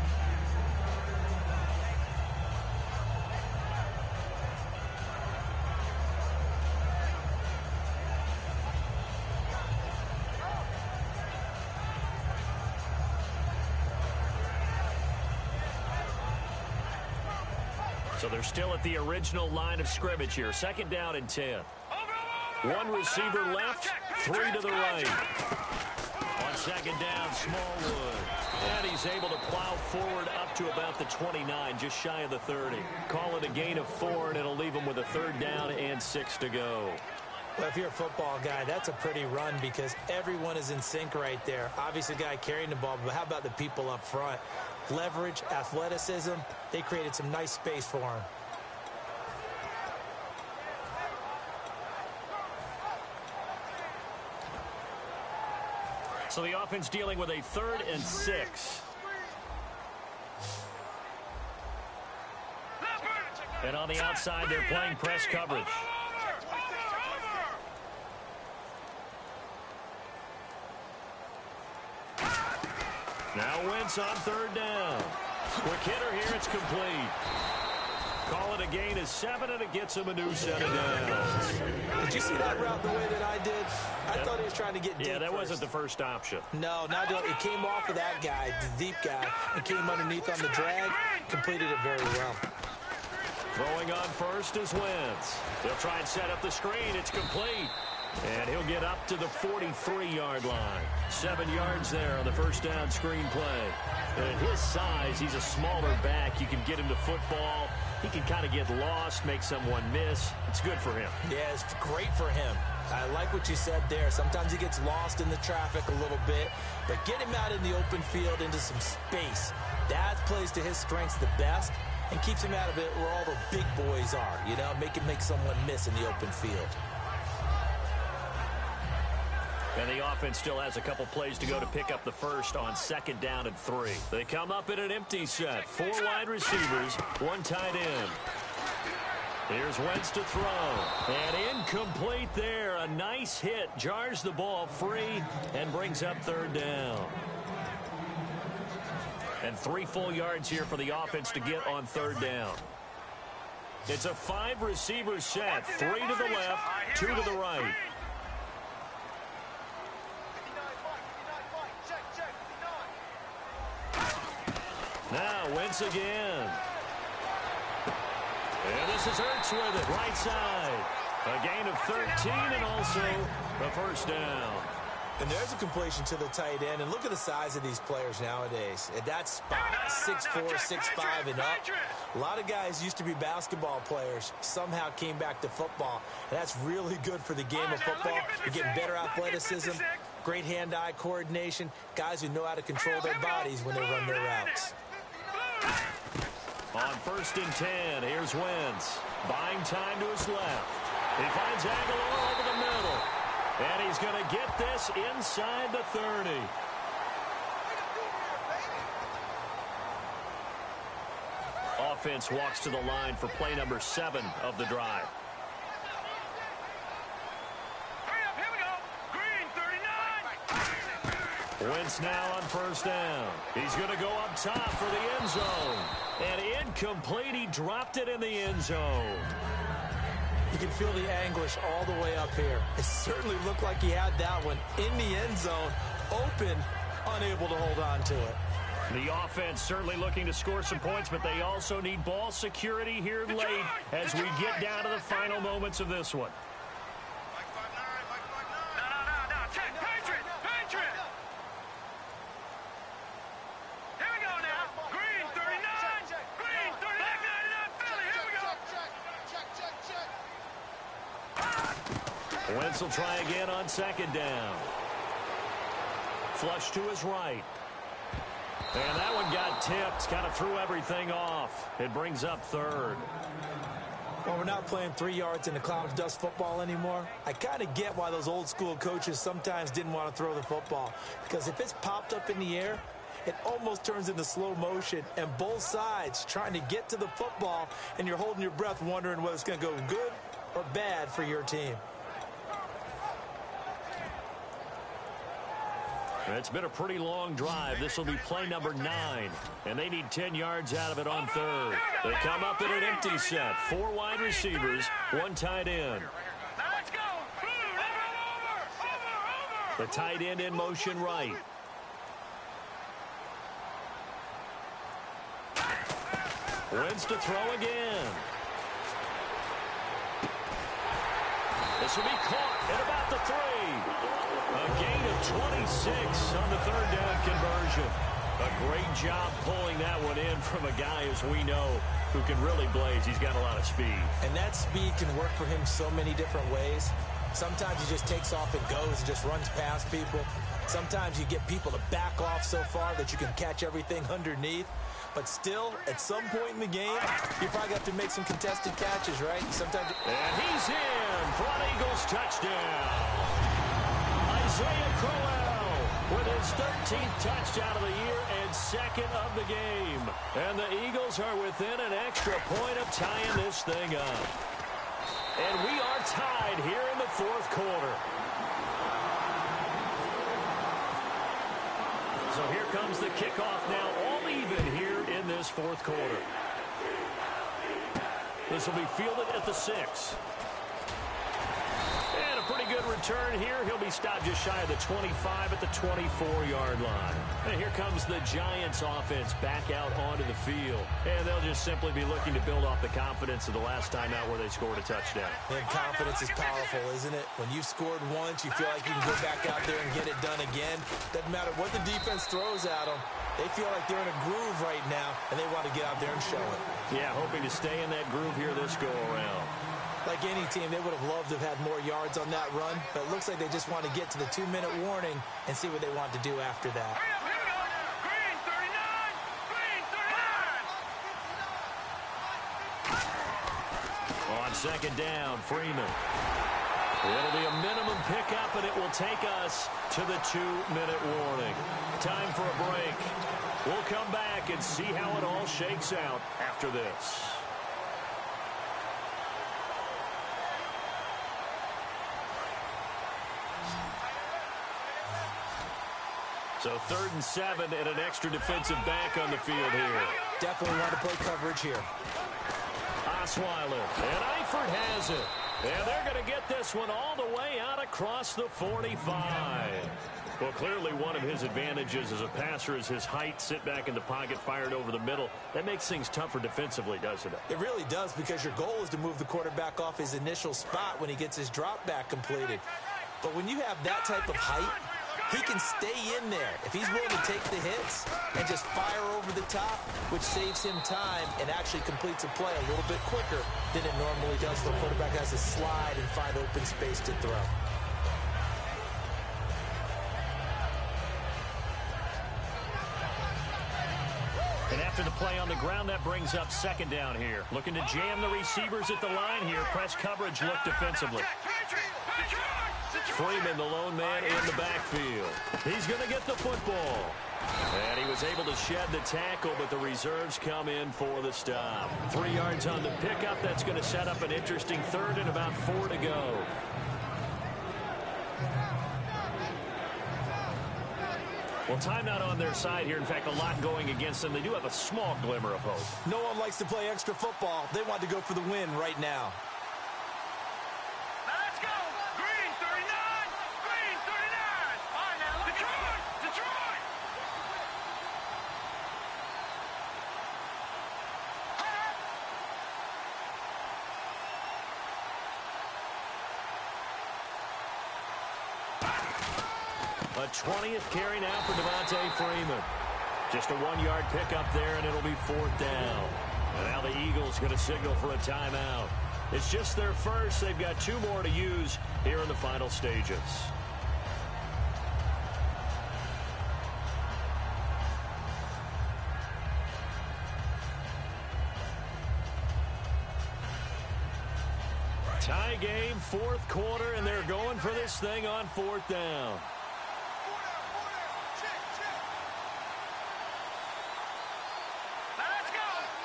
So they're still at the original line of scrimmage here. 2nd down and 10. One receiver left, 3 to the right. On 2nd down, Smallwood. And he's able to plow forward up to about the 29, just shy of the 30. Call it a gain of 4, and it'll leave him with a 3rd down and 6 to go. Well, if you're a football guy, that's a pretty run because everyone is in sync right there. Obviously, the guy carrying the ball, but how about the people up front? Leverage, athleticism, they created some nice space for him. So the offense dealing with a 3rd and 6. And on the outside, they're playing press coverage. Now Wentz on 3rd down. Quick hitter here, it's complete. Call it a gain of 7, and it gets him a new set of downs. Did you see that route the way that I did? I thought he was trying to get deep. Yeah, that first. wasn't the first option. No, not doing it. It came off of that guy, the deep guy, and came underneath on the drag. Completed it very well. Throwing on first is Wentz. They'll try and set up the screen. It's complete. And he'll get up to the 43-yard line. 7 yards there on the first down screen play. And at his size, he's a smaller back. You can get him to football. He can kind of get lost, make someone miss. It's good for him. Yeah, it's great for him. I like what you said there. Sometimes he gets lost in the traffic a little bit, but get him out in the open field into some space. That plays to his strengths the best and keeps him out of it where all the big boys are, you know, make someone miss in the open field. And the offense still has a couple plays to go to pick up the first on 2nd down and 3. They come up in an empty set. 4 wide receivers, 1 tight end. Here's Wentz to throw. And incomplete there. A nice hit. Jars the ball free and brings up 3rd down. And 3 full yards here for the offense to get on 3rd down. It's a 5-receiver set. 3 to the left, 2 to the right. Now Wentz again. And this is Ertz with it, right side. A gain of 13 and also a 1st down. And there's a completion to the tight end. And look at the size of these players nowadays. At that spot, 6'4", 6'5", and up. A lot of guys used to be basketball players, somehow came back to football. And that's really good for the game of football. You're getting better athleticism, great hand-eye coordination, guys who know how to control their bodies when they run their routes. On 1st and 10, here's Wentz. Buying time to his left. He finds Aguilar over the middle. And he's going to get this inside the 30. Offense walks to the line for play number 7 of the drive. Hurry up, here we go. Green, 39. Wentz now on 1st down. He's going to go up top for the end zone. And incomplete. He dropped it in the end zone. You can feel the anguish all the way up here. It certainly looked like he had that one in the end zone, open, unable to hold on to it. The offense certainly looking to score some points, but they also need ball security here late as we get down to the final moments of this one. No. Check. Patriot. Here we go now. Green, 39. Green, 39. Back 99, Philly. Here we go. Wentz will try again on 2nd down. Flush to his right. And that one got tipped, kind of threw everything off. It brings up 3rd. Well, we're not playing 3 yards in the cloud of dust football anymore. I kind of get why those old school coaches sometimes didn't want to throw the football. Because if it's popped up in the air, it almost turns into slow motion. And both sides trying to get to the football, and you're holding your breath wondering whether it's going to go good or bad for your team. It's been a pretty long drive. This will be play number 9. And they need 10 yards out of it on 3rd. They come up in an empty set. 4 wide receivers, 1 tight end. Now let's go. Over. The tight end in motion right. Wentz to throw again. This will be caught at about the 3. A gain of 26 on the 3rd down conversion. A great job pulling that one in from a guy, as we know, who can really blaze. He's got a lot of speed. And that speed can work for him so many different ways. Sometimes he just takes off and goes and just runs past people. Sometimes you get people to back off so far that you can catch everything underneath. But still, at some point in the game, you probably have to make some contested catches, right? Sometimes. And he's in for an Eagles touchdown. Isaiah Crowell with his 13th touchdown of the year and 2nd of the game. And the Eagles are within an extra point of tying this thing up. And we are tied here in the 4th quarter. So here comes the kickoff now, all even here in this 4th quarter. This will be fielded at the 6. And a pretty good return here. He'll be stopped just shy of the 25 at the 24-yard line. And here comes the Giants offense back out onto the field. And they'll just simply be looking to build off the confidence of the last time out where they scored a touchdown. And confidence is powerful, isn't it? When you've scored once, you feel like you can go back out there and get it done again. Doesn't matter what the defense throws at them. They feel like they're in a groove right now, and they want to get out there and show it. Yeah, hoping to stay in that groove here this go-around. Like any team, they would have loved to have had more yards on that run, but it looks like they just want to get to the 2-minute warning and see what they want to do after that. Hurry up, here we go. Green, 39. Green, 39. On 2nd down, Freeman. It'll be a minimum pickup, and it will take us to the 2-minute warning. Time for a break. We'll come back and see how it all shakes out after this. So 3rd and 7 and an extra defensive back on the field here. Definitely want to play coverage here. Osweiler, and Eifert has it. And they're going to get this one all the way out across the 45. Well, clearly one of his advantages as a passer is his height, sit back in the pocket, fired over the middle. That makes things tougher defensively, doesn't it? It really does, because your goal is to move the quarterback off his initial spot when he gets his drop back completed. But when you have that type of height, he can stay in there if he's willing to take the hits and just fire over the top, which saves him time and actually completes a play a little bit quicker than it normally does when the quarterback has to slide and find open space to throw. And after the play on the ground, that brings up 2nd down here. Looking to jam the receivers at the line here. Press coverage look defensively. Freeman, the lone man in the backfield. He's going to get the football. And he was able to shed the tackle, but the reserves come in for the stop. 3 yards on the pickup. That's going to set up an interesting 3rd and about 4 to go. Well, timeout on their side here. In fact, a lot going against them. They do have a small glimmer of hope. No one likes to play extra football. They want to go for the win right now. Let's go! Green 39! Green 39! All right, now, Detroit! Detroit! A 20th carry now for Devontae Freeman. Just a 1-yard pickup there, and it'll be 4th down. And now the Eagles going to signal for a timeout. It's just their first. They've got 2 more to use here in the final stages. Tie game, 4th quarter, and they're going for this thing on 4th down. Let's go!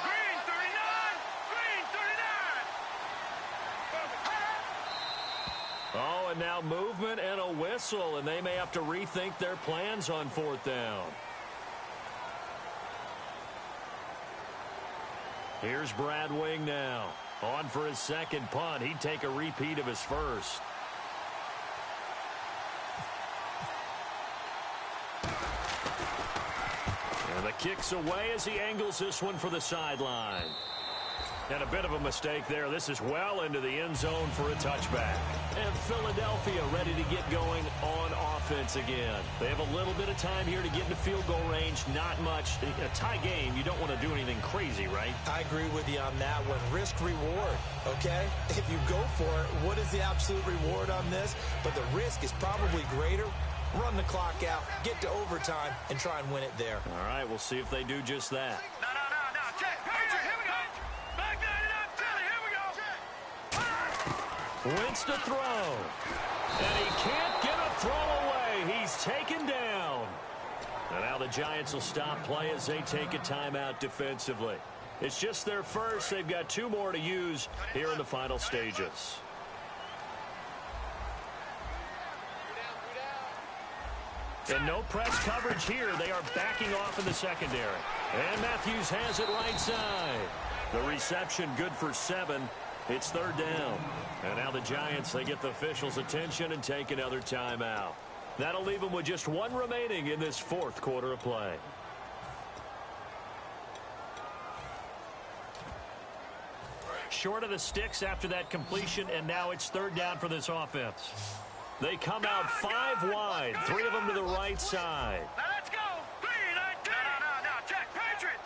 Green 39! Green 39! Oh, and now movement and a whistle, and they may have to rethink their plans on 4th down. Here's Brad Wing now. On for his 2nd punt. He'd take a repeat of his first. And the kick's away as he angles this one for the sideline. And a bit of a mistake there. This is well into the end zone for a touchback. And Philadelphia ready to get going on offense again. They have a little bit of time here to get into field goal range. Not much. In a tie game, you don't want to do anything crazy, right? I agree with you on that one. Risk-reward, okay? If you go for it, what is the absolute reward on this? But the risk is probably greater. Run the clock out, get to overtime, and try and win it there. All right, we'll see if they do just that. No, check. Patriot, here we go! Back 99, Philly, here we go! Wentz to throw. And he can't get a throw away. He's taken down. And now the Giants will stop play as they take a timeout defensively. It's just their first. They've got 2 more to use here in the final stages. And no press coverage here. They are backing off in the secondary. And Matthews has it right side. The reception good for 7. It's 3rd down. And now the Giants, they get the officials' attention and take another timeout. That'll leave them with just 1 remaining in this 4th quarter of play. Short of the sticks after that completion, and now it's 3rd down for this offense. They come out 5 wide, 3 of them to the right side. Now let's go! Green 19! No, check. Patriot!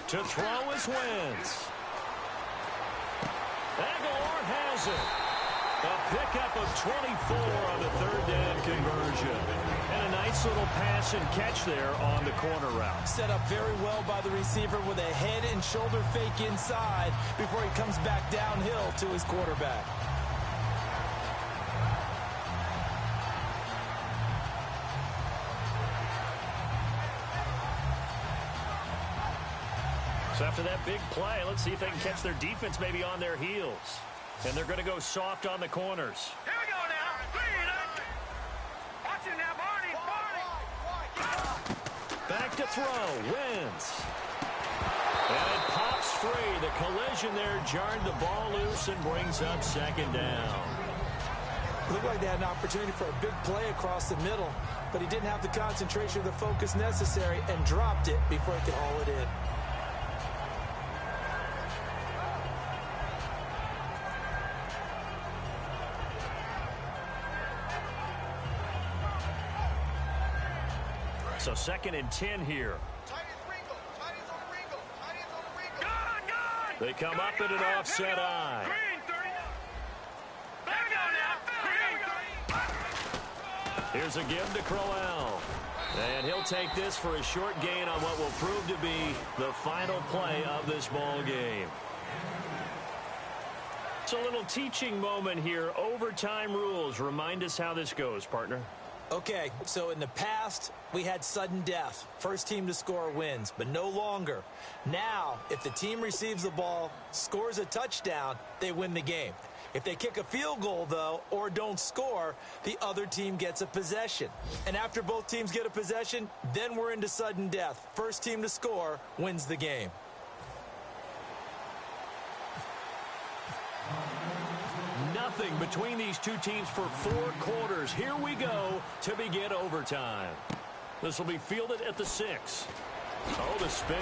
To throw is Wentz. Aguilar has it. A pickup of 24 on the 3rd down conversion. And a nice little pass and catch there on the corner route. Set up very well by the receiver with a head and shoulder fake inside before he comes back downhill to his quarterback. So after that big play, let's see if they can catch their defense maybe on their heels. And they're going to go soft on the corners. Here we go now. Green 19! Watch it now, boys! to throw. Wentz. And it pops free. The collision there jarred the ball loose and brings up second down. Looked like they had an opportunity for a big play across the middle, but he didn't have the concentration or the focus necessary and dropped it before he could haul it in. So 2nd and 10 here. They come up in an offset eye. Here's a give to Crowell. And he'll take this for a short gain on what will prove to be the final play of this ball game. It's a little teaching moment here. Overtime rules. Remind us how this goes, partner. Okay, so in the past, we had sudden death. First team to score wins, but no longer. Now, if the team receives the ball, scores a touchdown, they win the game. If they kick a field goal, though, or don't score, the other team gets a possession. And after both teams get a possession, then we're into sudden death. First team to score wins the game. Nothing between these two teams for 4 quarters. Here we go to begin overtime. This will be fielded at the 6. Oh, the spin.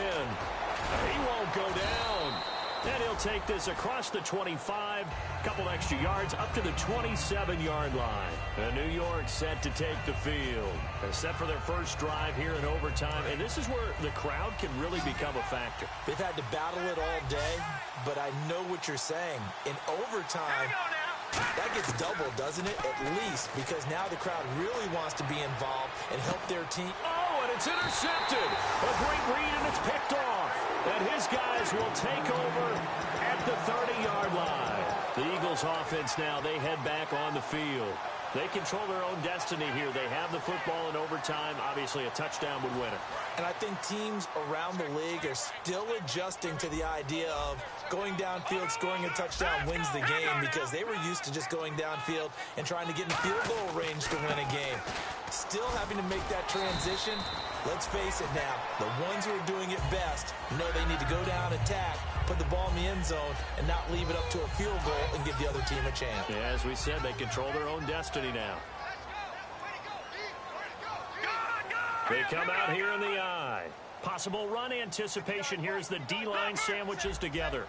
He won't go down. And he'll take this across the 25, couple extra yards up to the 27-yard line. And New York set to take the field. They're set for their first drive here in overtime, and this is where the crowd can really become a factor. They've had to battle it all day, but I know what you're saying. In overtime, that gets doubled, doesn't it? At least, because now the crowd really wants to be involved and help their team. Oh, and it's intercepted. A great read, and it's picked off. And his guys will take over at the 30-yard line. The Eagles offense now, they head back on the field. They control their own destiny here. They have the football in overtime. Obviously, a touchdown would win it. And I think teams around the league are still adjusting to the idea of going downfield, scoring a touchdown wins the game, because they were used to just going downfield and trying to get in field goal range to win a game. Still having to make that transition. Let's face it now, the ones who are doing it best know they need to go down, attack, put the ball in the end zone, and not leave it up to a field goal and give the other team a chance. Yeah, as we said, they control their own destiny now. They come out here in the eye. Possible run anticipation here as the D-line sandwiches together.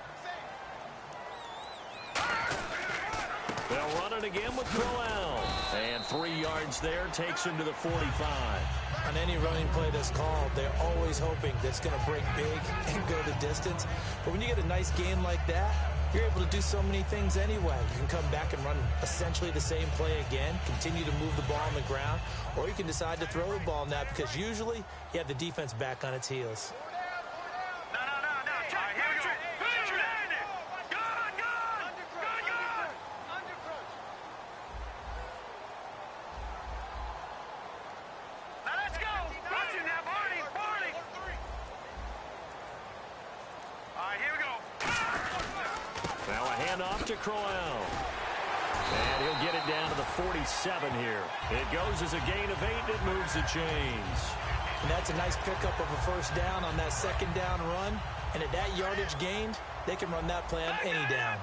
They'll run it again with Crowell. And 3 yards there takes him to the 45. On any running play that's called, they're always hoping that it's going to break big and go the distance. But when you get a nice game like that, you're able to do so many things anyway. You can come back and run essentially the same play again, continue to move the ball on the ground, or you can decide to throw the ball now, because usually you have the defense back on its heels. Off to Crowell. And he'll get it down to the 47 here. It goes as a gain of 8. It moves the chains. And that's a nice pickup of a first down on that second down run. And at that yardage gained, they can run that play on any down.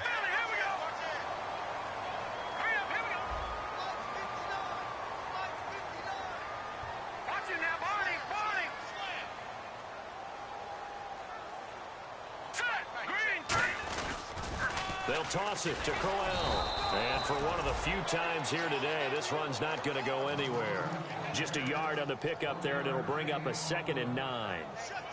They'll toss it to Crowell. And for one of the few times here today, this run's not going to go anywhere. Just a yard on the pickup there, and it'll bring up a 2nd and 9.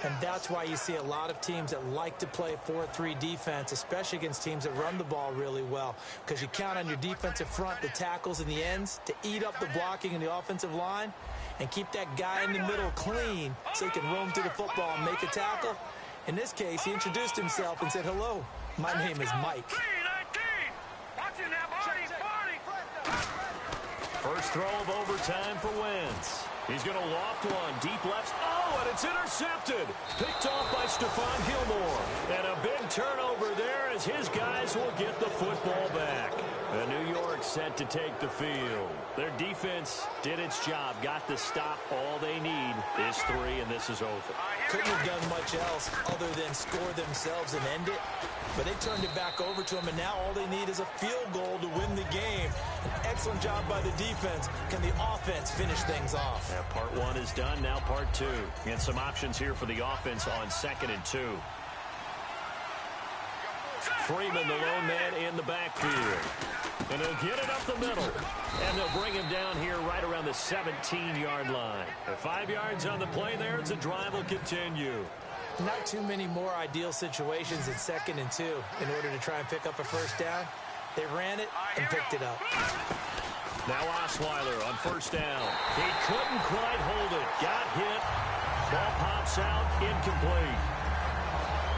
And that's why you see a lot of teams that like to play 4-3 defense, especially against teams that run the ball really well, because you count on your defensive front, the tackles and the ends, to eat up the blocking in the offensive line and keep that guy in the middle clean so he can roam through the football and make a tackle. In this case, he introduced himself and said, "Hello, my name is Mike." First throw of overtime for Wentz. He's going to loft one deep left. Oh, and it's intercepted. Picked off by Stephon Gilmore. And a big turnover there as his guys will get the football back. And New York set to take the field. Their defense did its job, got the stop. All they need is 3, and this is over. Couldn't have done much else other than score themselves and end it. But they turned it back over to them, and now all they need is a field goal to win the game. An excellent job by the defense. Can the offense finish things off? Yeah, part 1 is done, now part 2. And some options here for the offense on 2nd and 2. Freeman, the lone man in the backfield. And he'll get it up the middle. And they'll bring him down here right around the 17-yard line. 5 yards on the play there as the drive will continue. Not too many more ideal situations at 2nd and 2 in order to try and pick up a first down. They ran it and picked it up. Now Osweiler on 1st down. He couldn't quite hold it. Got hit. Ball pops out, incomplete.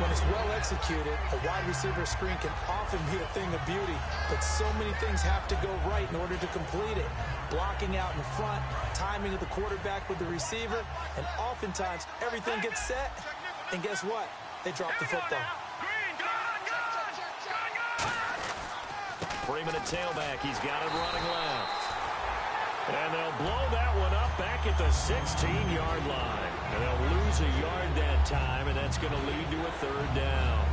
When it's well executed, a wide receiver screen can often be a thing of beauty, but so many things have to go right in order to complete it. Blocking out in front, timing of the quarterback with the receiver, and oftentimes everything gets set, and guess what? They drop the football. Freeman at tailback. He's got it running left. And they'll blow that one up back at the 16-yard line. And they'll lose a yard that time, and that's going to lead to a 3rd down.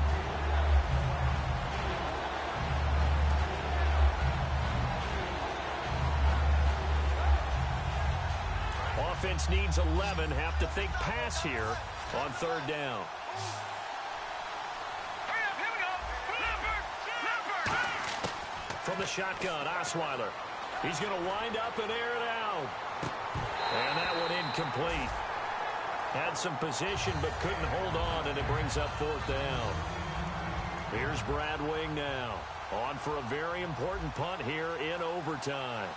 Offense needs 11. Have to think pass here on 3rd down. From the shotgun, Osweiler. He's going to wind up and air it out. And that one incomplete. Had some position but couldn't hold on, and it brings up 4th down. Here's Brad Wing now. On for a very important punt here in overtime.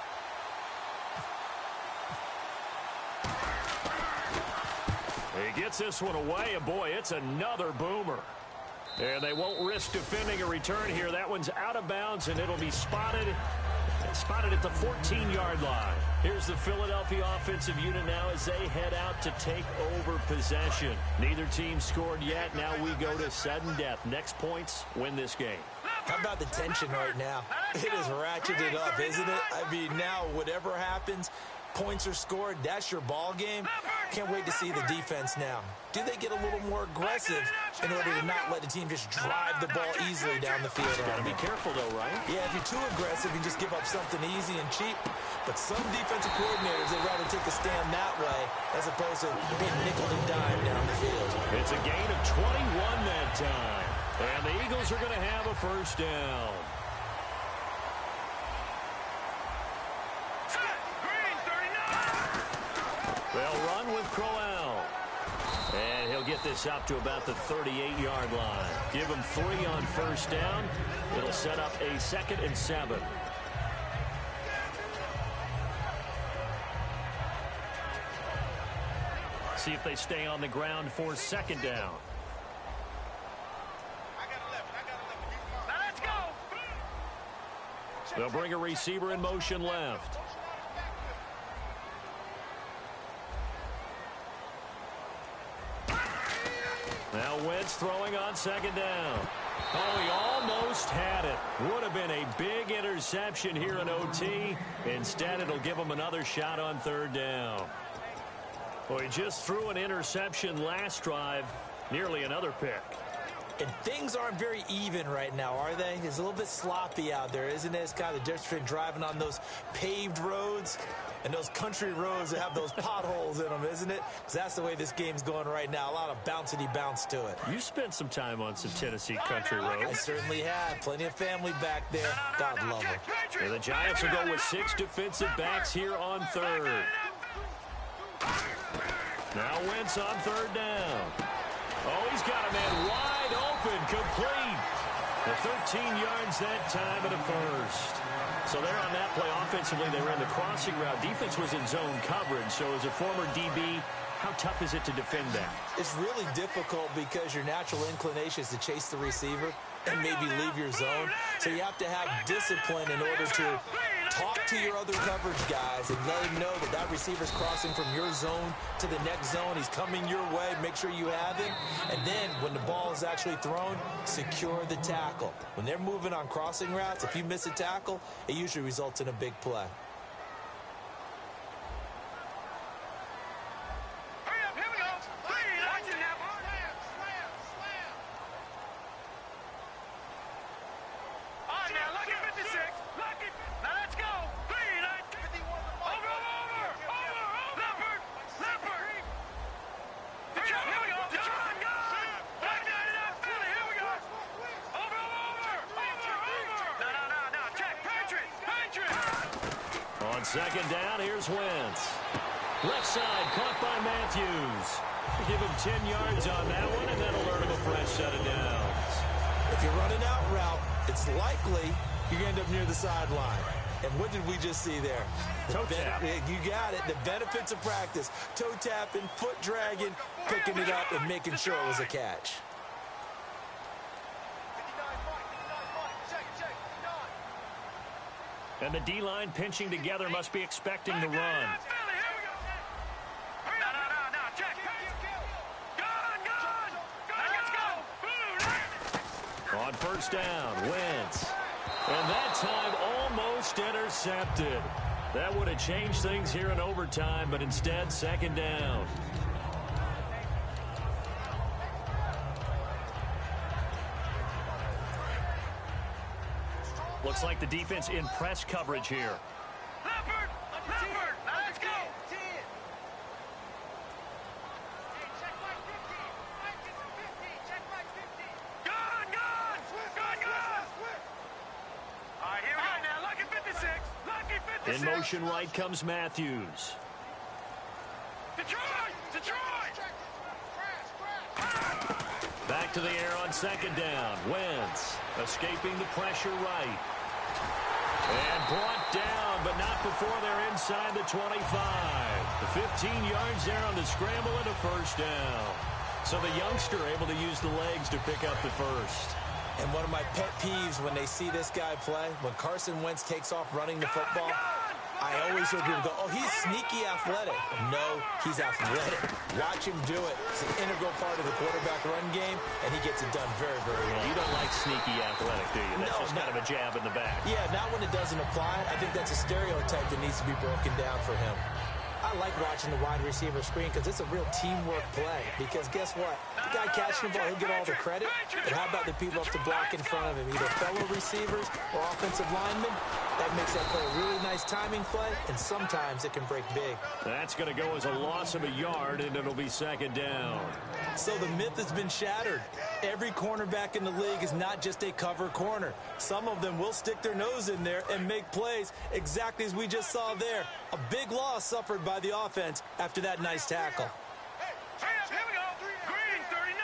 He gets this one away, and boy, it's another boomer. And they won't risk defending a return here. That one's out of bounds, and it'll be spotted at the 14-yard line. Here's the Philadelphia offensive unit now as they head out to take over possession. Neither team scored yet. Now we go to sudden death. Next points win this game. How about the tension right now? It is ratcheted up, isn't it? I mean, now whatever happens, points are scored, that's your ball game. Can't wait to see the defense now. Do they get a little more aggressive in order to not let the team just drive the ball easily down the field? Got to be careful, though, right? Yeah, if you're too aggressive, you just give up something easy and cheap. But some defensive coordinators, they'd rather take a stand that way as opposed to being nickel and dime down the field. It's a gain of 21 that time. And the Eagles are going to have a 1st down. They'll run with Crowell. And he'll get this up to about the 38-yard line. Give him 3 on 1st down. It'll set up a 2nd and 7. See if they stay on the ground for 2nd down. They'll bring a receiver in motion left. Now Wentz throwing on 2nd down. Oh, he almost had it. Would have been a big interception here in OT. Instead, it'll give him another shot on 3rd down. Well, he just threw an interception last drive. Nearly another pick. And things aren't very even right now, are they? It's a little bit sloppy out there, isn't it? It's kind of the difference between driving on those paved roads and those country roads that have those potholes in them, isn't it? Because that's the way this game's going right now. A lot of bouncy bounce to it. You spent some time on some Tennessee country roads. I certainly have. Plenty of family back there. God love them. And the Giants will go with 6 defensive backs here on 3rd. Now Wentz on 3rd down. Oh, he's got a man wide open, complete. The 13 yards that time and a 1st. So there on that play, offensively, they ran the crossing route. Defense was in zone coverage. So as a former DB, how tough is it to defend that? It's really difficult because your natural inclination is to chase the receiver and maybe leave your zone. So you have to have discipline in order to Talk to your other coverage guys and let them know that that receiver's crossing from your zone to the next zone. He's coming your way. Make sure you have him. And then when the ball is actually thrown, secure the tackle. When they're moving on crossing routes, if you miss a tackle, it usually results in a big play. Hurry up, here we go. Please, watch it now. All right, now, lucky 56. Lucky. Now, let's go. Please, over. Leopard. Detroit, here we go. Detroit, go. Back 99 Philly, here we go. Over. No. Check. Patriot. On second down, here's Wentz. Left side, caught by Matthews. Give him 10 yards on that one, and that'll earn him a fresh set of downs. If you're running out route, it's likely you're going to end up near the sideline. And what did we just see there? Toe tap. You got it. The benefits of practice. Toe tapping, foot dragging, picking it up, and making sure it was a catch. And the D-line pinching together must be expecting the run. Philly, here we go. No. Check. Gone. Now, let's go. On first down, Wentz. And that time almost intercepted. That would have changed things here in overtime, but instead, second down. Looks like the defense in press coverage here. Leopard. Now, let's go. Gone. All right, here we go now. Lucky 56. In motion right comes Matthews. Detroit. Back to the air on second down. Wentz escaping the pressure right. And brought down, but not before they're inside the 25. The 15 yards there on the scramble and a first down. So the youngster able to use the legs to pick up the first. And one of my pet peeves when they see this guy play, when Carson Wentz takes off running the football, I always hear people go, oh, he's sneaky athletic. No, he's athletic. Watch him do it. It's an integral part of the quarterback run game, and he gets it done very, very well. You don't like sneaky athletic, do you? That's just kind of a jab in the back. Yeah, not when it doesn't apply. I think that's a stereotype that needs to be broken down for him. I like watching the wide receiver screen because it's a real teamwork play. Because guess what? The guy catching the ball, he'll get all the credit. But how about the people up to block in front of him? Either fellow receivers or offensive linemen. That makes that play a really nice timing play, and sometimes it can break big. That's going to go as a loss of a yard, and it'll be second down. So the myth has been shattered. Every cornerback in the league is not just a cover corner. Some of them will stick their nose in there and make plays exactly as we just saw there. A big loss suffered by the offense after that nice tackle. Here we go. Green, 39.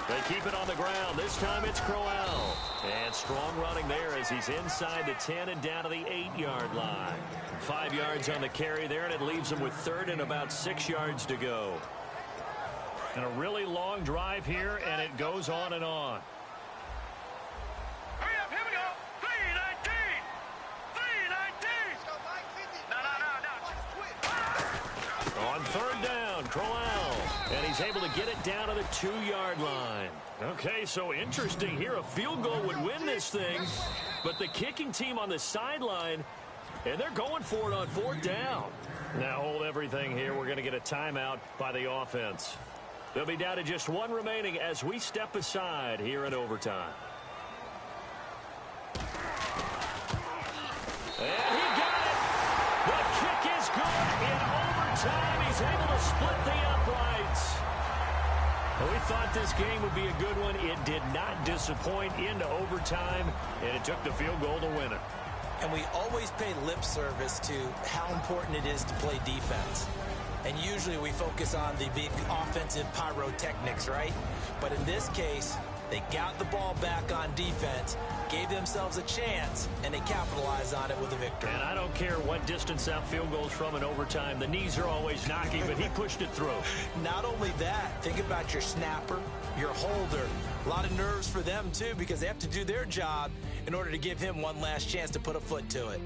They keep it on the ground. This time it's Crowell. And strong running there as he's inside the 10 and down to the 8-yard line. 5 yards on the carry there, and it leaves him with third and about 6 yards to go. And a really long drive here, and it goes on and on. Hurry up, here we go. 3-19. No. On third down, Crowell. And he's able to get it down to the 2-yard line. Okay, so interesting here. A field goal would win this thing, but the kicking team on the sideline, and they're going for it on fourth down. Now hold everything here. We're going to get a timeout by the offense. They'll be down to just one remaining as we step aside here in overtime. And he got it. The kick is good in overtime. He's able to split the uprights. We thought this game would be a good one. It did not disappoint into overtime, and it took the field goal to win it. And we always pay lip service to how important it is to play defense. And usually we focus on the big offensive pyrotechnics, right? But in this case, They got the ball back on defense, gave themselves a chance, and they capitalized on it with a victory. And I don't care what distance that field goes from in overtime. The knees are always knocking, but he pushed it through. Not only that, think about your snapper, your holder. A lot of nerves for them, too, because they have to do their job in order to give him one last chance to put a foot to it.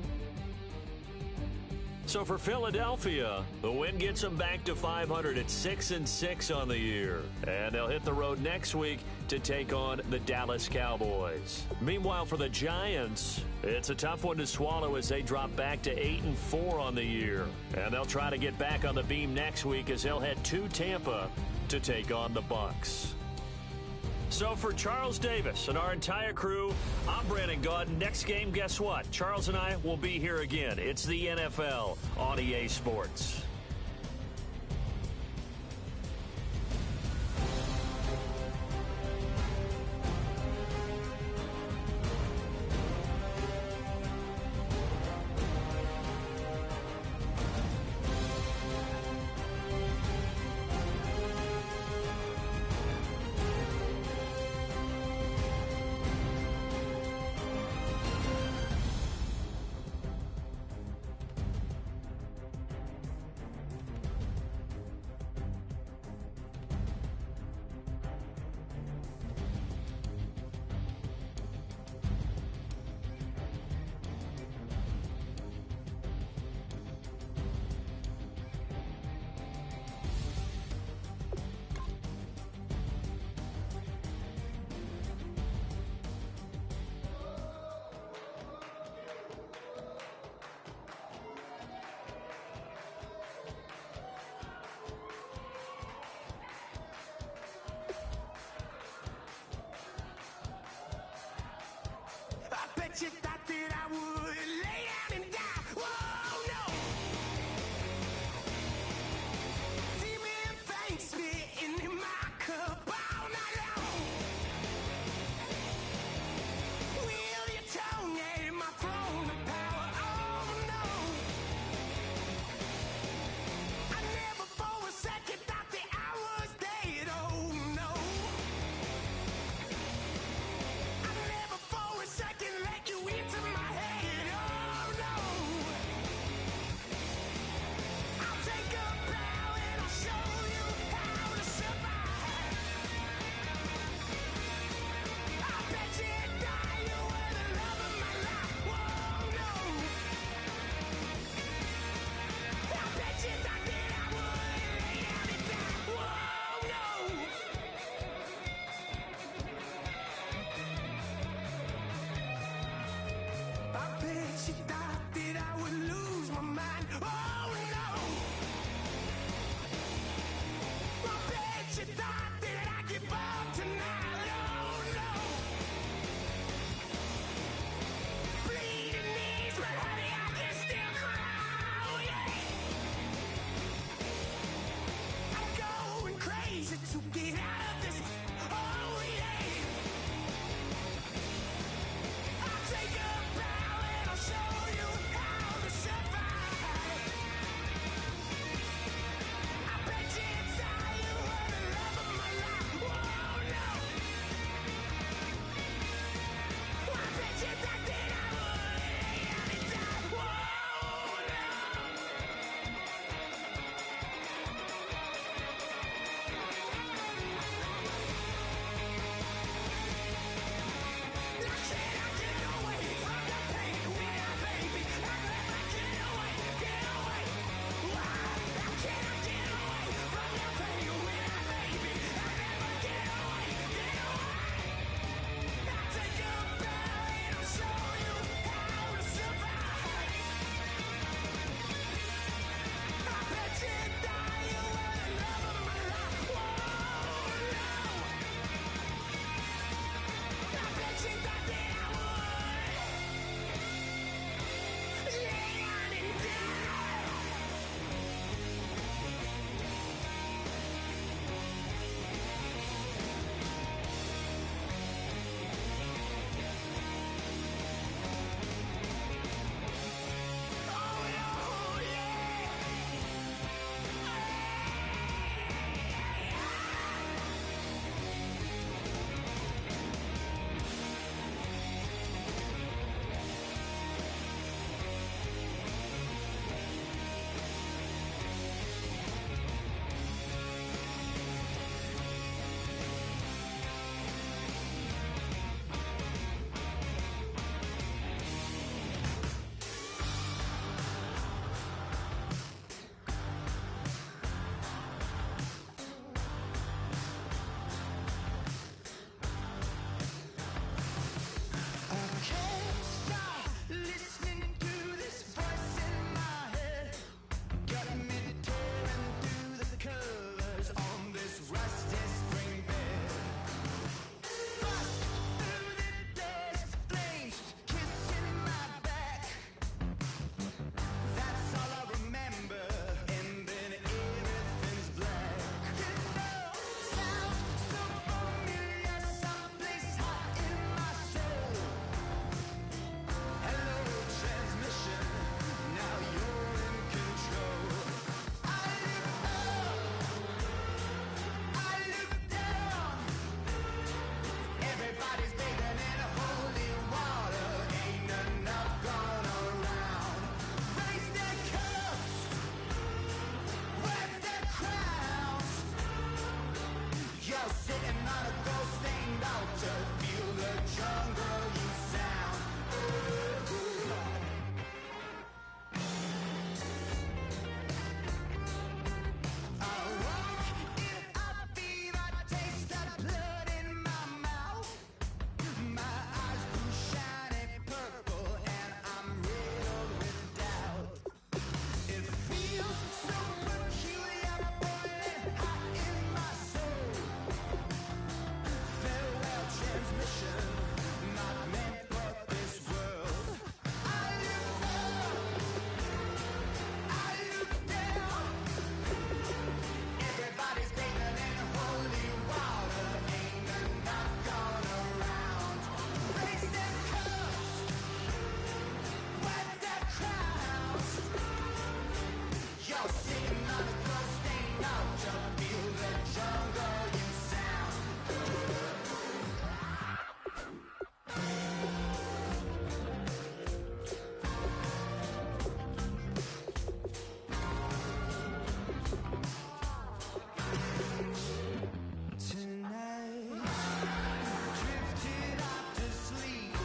So for Philadelphia, the win gets them back to 500 at 6-6 on the year. And they'll hit the road next week to take on the Dallas Cowboys. Meanwhile, for the Giants, it's a tough one to swallow as they drop back to 8-4 on the year. And they'll try to get back on the beam next week as they'll head to Tampa to take on the Bucs. So for Charles Davis and our entire crew, I'm Brandon Gaudin. Next game, guess what? Charles and I will be here again. It's the NFL on EA Sports. You thought that I would lay down and die. Whoa, no. Demon fangs spitting in my cup all night long. Wheel your tongue at my throne of power. Oh, no. I never for a second thought that I was dead. Oh, no. I never for a second let you into my head, oh no. I'll take a bow and I'll show you how to survive. I bet you die, you were the love of my life, whoa no. I bet you thought that I would lay down and die, whoa no. I bet you thought that I would lose my mind. Oh no! I bet you thought that I'd give up tonight. Oh no! Bleeding knees, but honey, I can still cry. Oh yeah! I'm going crazy to get out of this. Oh yeah! I'll take a bow and I'll show you how to survive. I bet you it's all you were the love of my life. Whoa, no. jungle you sound. I walk in a fever, taste the blood in my mouth. My eyes blue shiny purple and I'm riddled with doubt. It feels so peculiar, boiling hot in my soul. Farewell transmission, not meant for this world. I look up, I look down. Everybody's bathing in holy water, ain't enough gone around. Raise their cups, wet their crowns. You're sitting on a ghost, ain't out to feel the jungle you sound. Tonight, drifted off to sleep.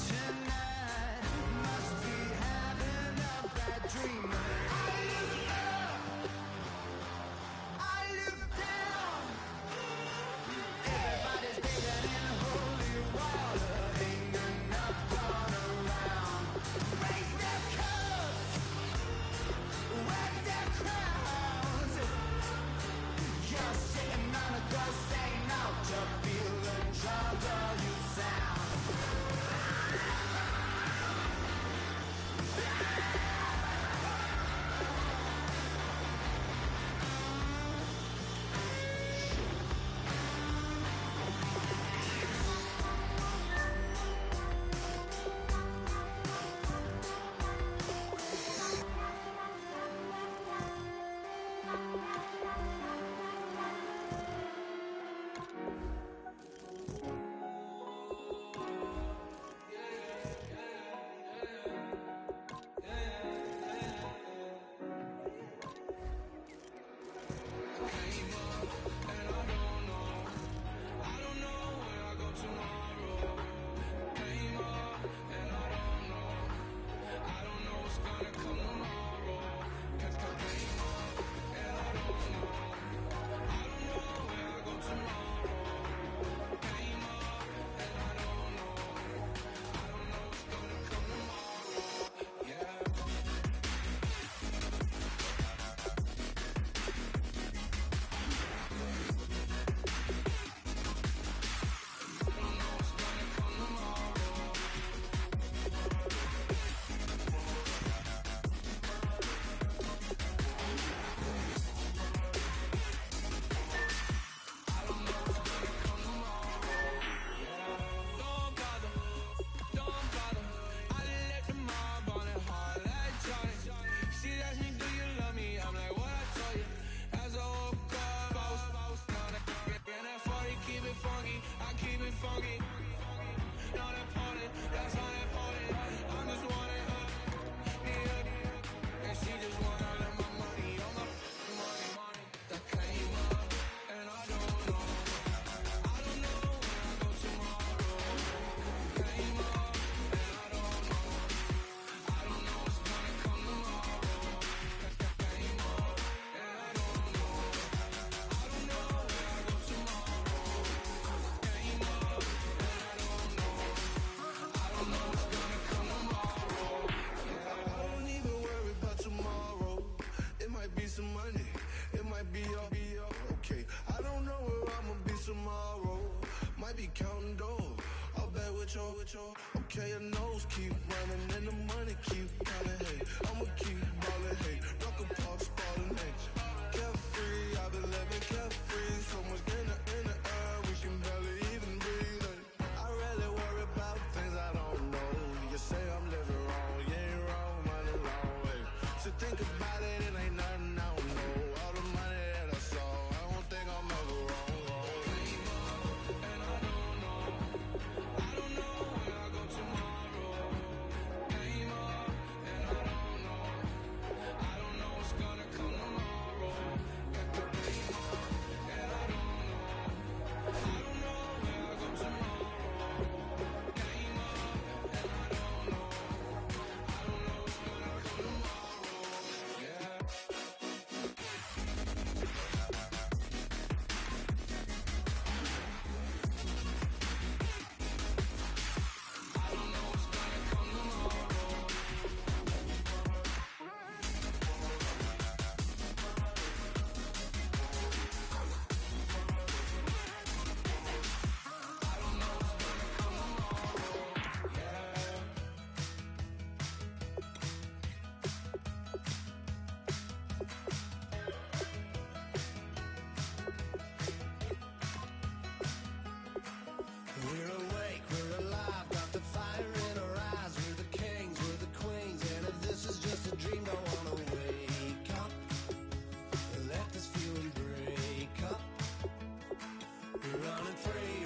Tonight, must be having a bad dream. I look up, I look down. Everybody's bathing in holy water, ain't enough gone around. Raise their cups, wet their crowns. You're sitting on a ghost, ain't out to feel the jungle you sound. Okay, your nose keep running and the money keep coming. Hey, I'ma keep ballin'. Hey, rock a pop, ballin'. Hey, carefree, I've been living carefree. So much in the air, we can barely even breathe. Hey, I really worry about things I don't know. You say I'm living wrong, you ain't wrong, money long way. So think about it, it ain't nothing I don't know. All the money that I saw, I don't think I'm ever wrong. free.